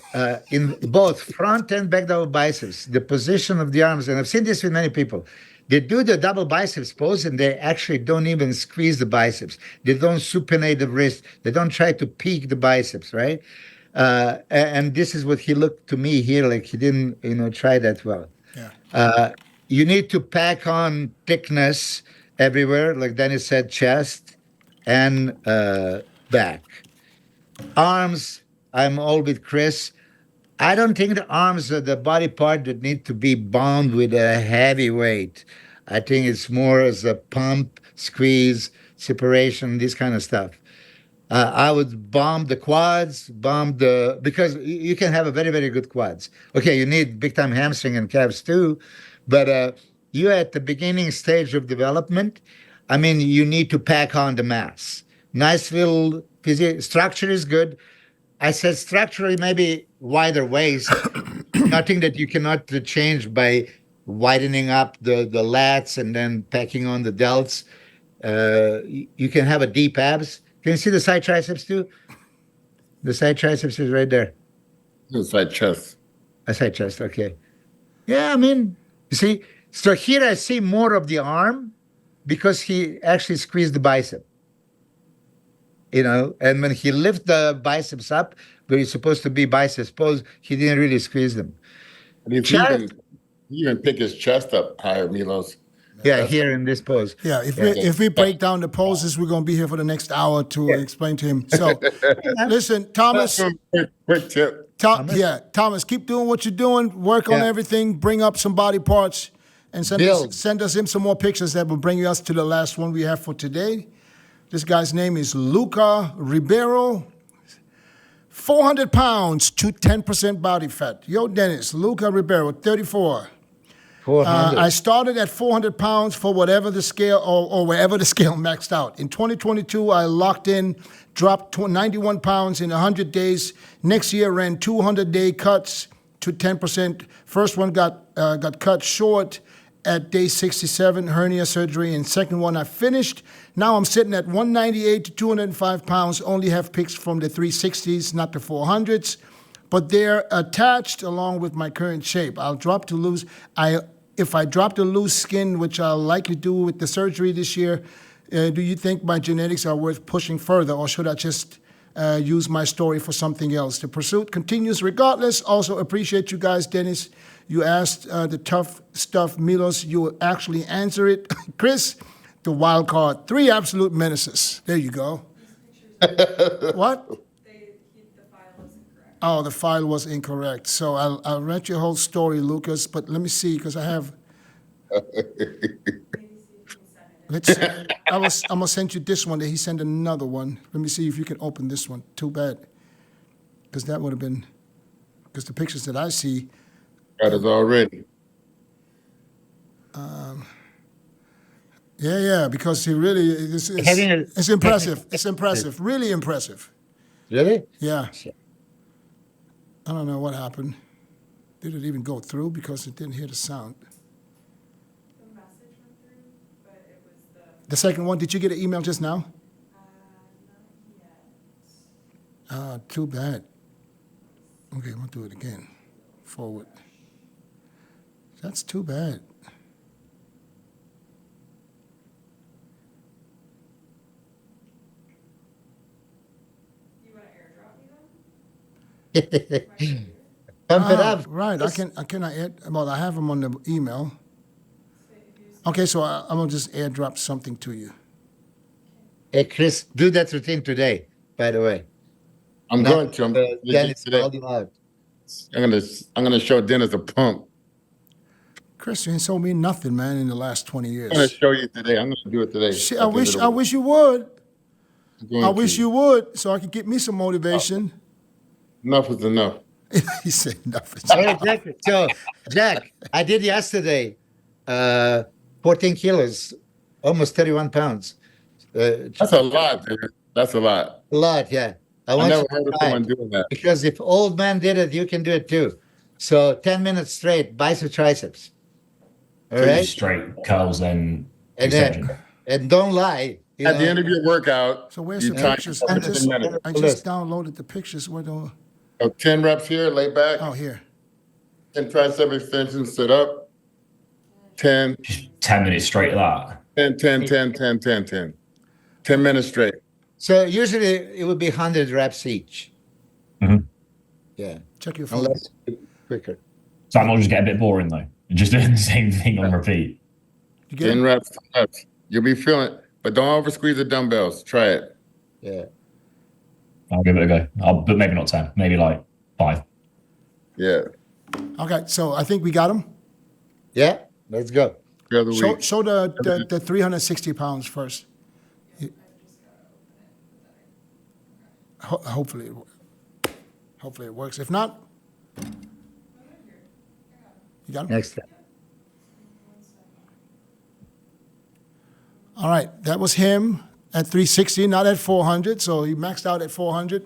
in both front and back double biceps, the position of the arms, and I've seen this with many people, they do the double biceps pose and they actually don't even squeeze the biceps. They don't supinate the wrist. They don't try to peak the biceps, right? And this is what he looked to me here, like he didn't, try that well. Yeah. You need to pack on thickness everywhere, like Dennis said, chest and back. Arms, I'm all with Chris. I don't think the arms are the body part that need to be bound with a heavy weight. I think it's more as a pump, squeeze, separation, this kind of stuff. I would bomb the quads, because you can have a very, very good quads. Okay, you need big time hamstring and calves too, but you're at the beginning stage of development. You need to pack on the mass. Nice little structure is good. I said structurally maybe wider waist, nothing that you cannot change by widening up the lats and then packing on the delts. You can have a deep abs. Can you see the side triceps too? The side triceps is right there. It's like chest. I say chest. Okay. Yeah, I mean, you see, so here I see more of the arm because he actually squeezed the bicep. And when he lift the biceps up, where it's supposed to be biceps pose, he didn't really squeeze them. And if Chest, you even pick his chest up higher, Milos. yeah, here in this pose. Yeah, if we break down the poses, we're gonna be here for the next hour to explain to him. So, listen, Thomas. Quick tip. Thomas, keep doing what you're doing. Work on everything. Bring up some body parts, and send us in some more pictures that will bring us to the last one we have for today. This guy's name is Luca Ribeiro. 400 pounds to 10% body fat. Yo, Dennis, Luca Ribeiro, 34. 400. I started at 400 pounds for whatever the scale or wherever the scale maxed out. In 2022, I locked in, dropped 91 pounds in 100 days. Next year, ran 200-day cuts to 10%. First one got cut short at day 67, hernia surgery, and second one I finished. Now I'm sitting at 198 to 205 pounds, only have pics from the 360s, not the 400s, but they're attached along with my current shape. If I drop to lose skin, which I'll likely do with the surgery this year, do you think my genetics are worth pushing further, or should I just use my story for something else? The pursuit continues regardless. Also appreciate you guys, Dennis. You asked the tough stuff, Milos. You actually answer it. Chris, the wild card. 3 absolute menaces. There you go. What? The file was incorrect. Oh, the file was incorrect. So I'll read your whole story, Lucas, but let me see, because I have... Let's see. I'm going to send you this one. He sent another one. Let me see if you can open this one. Too bad. Because that would have been... Because the pictures that I see... Got it already. Yeah, because he really... It's impressive. It's impressive. Really impressive. Really? Yeah. I don't know what happened. Did it even go through? Because it didn't hear the sound. The message went through, but it was The second one, did you get an email just now? not yet. Too bad. Okay, I'm going to do it again. Forward. That's too bad. You want to airdrop me then? Pump it up. Right, I have them on the email. Okay, so I'm going to just airdrop something to you. Hey, Chris, do that routine today, by the way. I'm going to. Dennis today. called you out. I'm gonna show Dennis a pump. Chris, you ain't sold me nothing, man, in the last 20 years. I'm gonna show you today. I'm gonna do it today. Shit, I wish you would. I wish you would, so I could get me some motivation. Enough is enough. He said nothing. Exactly. So, Jack, I did yesterday 14 kilos, almost 31 pounds. That's a lot, dude. That's a lot. A lot, yeah. I want never you to heard of try someone it, doing that. because if old man did it, you can do it too. So 10 minutes straight, bicep triceps. All Two right? straight curls, then And extension. don't lie. At the end of your workout, So where's you the time pictures? yourself to 10 minutes. I just downloaded the pictures. Where the? So 10 reps here, lay back. Oh, here. 10 tricep extensions, sit up. 10, 10 minutes straight of that. 10, 10, 10, 10, 10, 10. 10 minutes straight. So usually it would be 100 reps each. Mhm. Yeah. Check your phone. Unless quicker. So that might just get a bit boring though. Just doing the same thing on repeat. You get 10 it? reps, 10 reps. You'll be feeling it. But don't over squeeze the dumbbells. Try it. Yeah. I'll give it a go. But maybe not 10, maybe like 5. Yeah. Okay, so I think we got them. Yeah. Let's go. The other week. Show the 360 pounds first. Hopefully it works. If not, you got them? Next time. All right, that was him at 360, not at 400. So he maxed out at 400.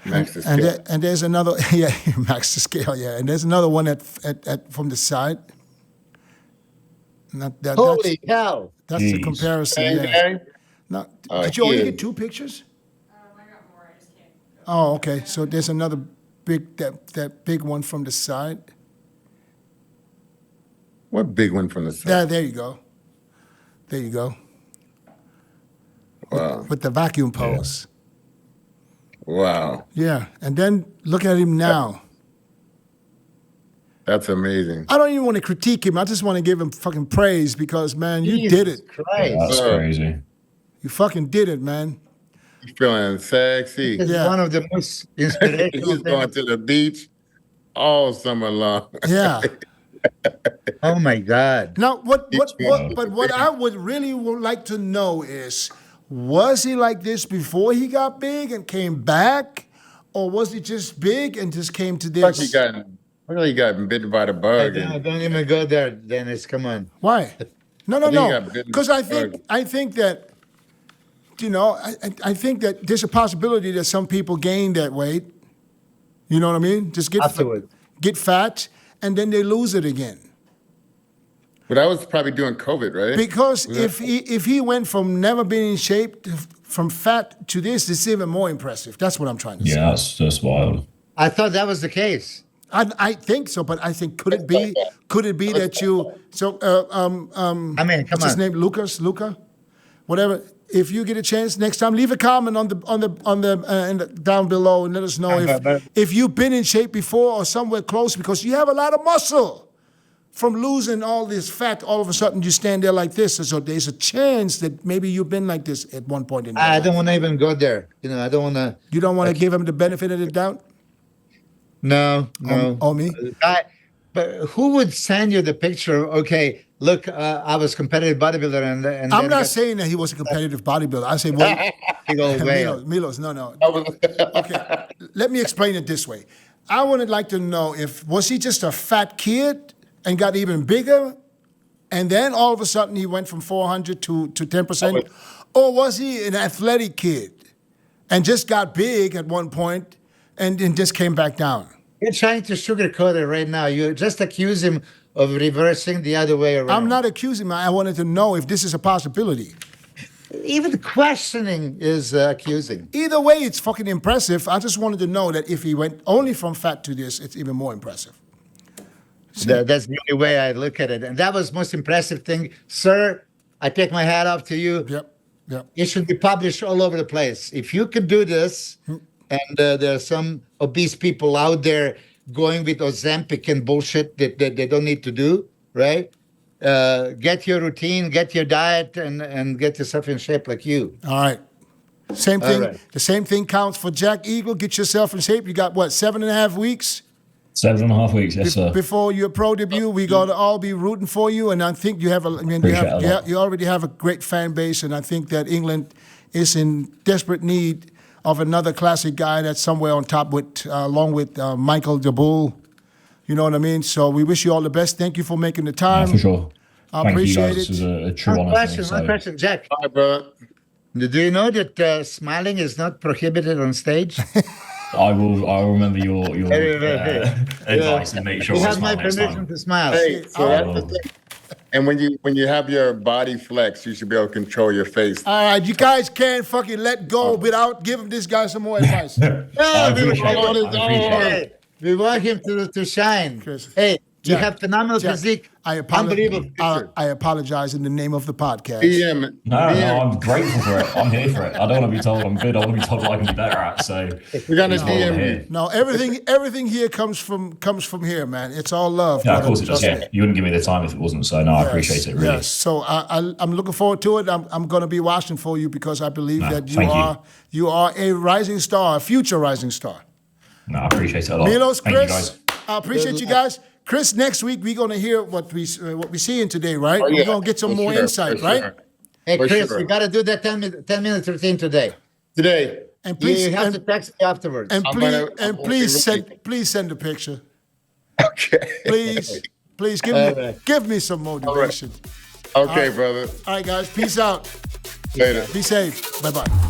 Max the scale. And there's another, yeah, he maxed the scale, yeah. And there's another one at from the side. Holy cow. That's the Jeez. comparison, Bang, yeah. bang. Now, Oh, did you only yeah. get 2 pictures? I got more. I just can't. Oh, okay. So there's another big that big one from the side. What big one from the side? There you go. There you go. Wow. With the vacuum pose. Wow. Yeah. And then look at him now. That's amazing. I don't even want to critique him. I just want to give him fucking praise because, man, you Jesus did it. Christ. That's crazy. You fucking did it, man. He's feeling sexy. It's Yeah. one of the most He's inspirational going things. to the beach all summer long. Yeah. Oh my God. Now, what I would like to know is, was he like this before he got big and came back? Or was he just big and just came to Like this? he got bitten by the bug. Don't even go there, Dennis. Come on. Why? No. think he got bitten Because by the bug. I think that, you know, I think that there's a possibility that some people gain that weight. You know what I mean? Just Afterwards. get fat and then they lose it again. But I was probably doing COVID, right? Because if he went from never being in shape from fat to this, it's even more impressive. That's what I'm trying to say. Yeah, that's wild. I thought that was the case. I think so, but I think could it be that you I mean, come what's his on. name? Luca? Whatever. If you get a chance next time, leave a comment on the down below and let us know if you've been in shape before or somewhere close, because you have a lot of muscle. From losing all this fat, all of a sudden you stand there like this. So there's a chance that maybe you've been like this at one point in your I life. don't want to even go there. You know, I don't want to. You don't want to give him the benefit of the doubt? No. Oh, me? But who would send you the picture? Okay, look, I was competitive bodybuilder, and I'm then not saying that he was a competitive bodybuilder. I say, well, big old whale. Milos, no. Okay, let me explain it this way. I would like to know was he just a fat kid and got even bigger, and then all of a sudden he went from 400 to 10%, or was he an athletic kid and just got big at one point and then just came back down? You're trying to sugarcoat it right now. You just accuse him of reversing the other way around. I'm not accusing him. I wanted to know if this is a possibility. Even questioning is accusing. Either way, it's fucking impressive. I just wanted to know that if he went only from fat to this, it's even more impressive. That's the only way I look at it. And that was the most impressive thing. Sir, I take my hat off to you. Yep. It should be published all over the place. If you could do this, and there are some obese people out there going with Ozempic and bullshit that they don't need to do, right? Get your routine, get your diet, and get yourself in shape like you. All right. Same thing. All right. The same thing counts for Jack Eagle. Get yourself in shape. You got what, 7.5 weeks? 7.5 weeks, yes, sir. Before your pro debut, we're gonna all be rooting for you, and I think you already have a great fan base, and I think that England is in desperate need of another classic guy that's somewhere on top with, along with Michael de Bull. You know what I mean? So we wish you all the best. Thank you for making the time. For sure. I Thank appreciate you guys. it. This was a true One honor. question, Jack. All right, brother. Do you know that smiling is not prohibited on stage? I will remember your Hey. advice and make sure You I have my smile next permission time. to smile. Hey, so that's the thing. And when you have your body flex, you should be able to control your face. All right, you guys can't fucking let go without giving this guy some more advice. I No, appreciate it. on his I appreciate own. it. Hey, we want him to shine. Chris. Hey, you Jack, have phenomenal Jack, physique. I Unbelievable picture. I apologize in the name of the podcast. DM. No, I'm grateful for it. I'm here for it. I don't want to be told I'm good. I want to be told what I can be better at. So We're gonna it's why I'm DM here. you. No, everything here comes from here, man. It's all love. Yeah, of brother. course it does. Trust Yeah, me. you wouldn't give me the time if it wasn't. So no, I Yes, appreciate it really. Yes. So I'm looking forward to it. I'm going to be watching for you because I believe No, that thank you are a rising star, a future rising star. No, I appreciate it a lot. Milos, Thank you Chris, guys. I appreciate you guys. Chris, next week we're going to hear what we seeing today, right? Oh, yeah, We're going to get some for more sure, insight, for right? sure. Hey, For Chris, sure. you got to do that 10 minute routine today. Today. And You please, have to text me afterwards. and I'm please, gonna- I'm gonna be please send a picture. Okay. Please All right. give me some motivation. Okay, brother. All right, guys, peace out. Later. Be safe. Bye bye.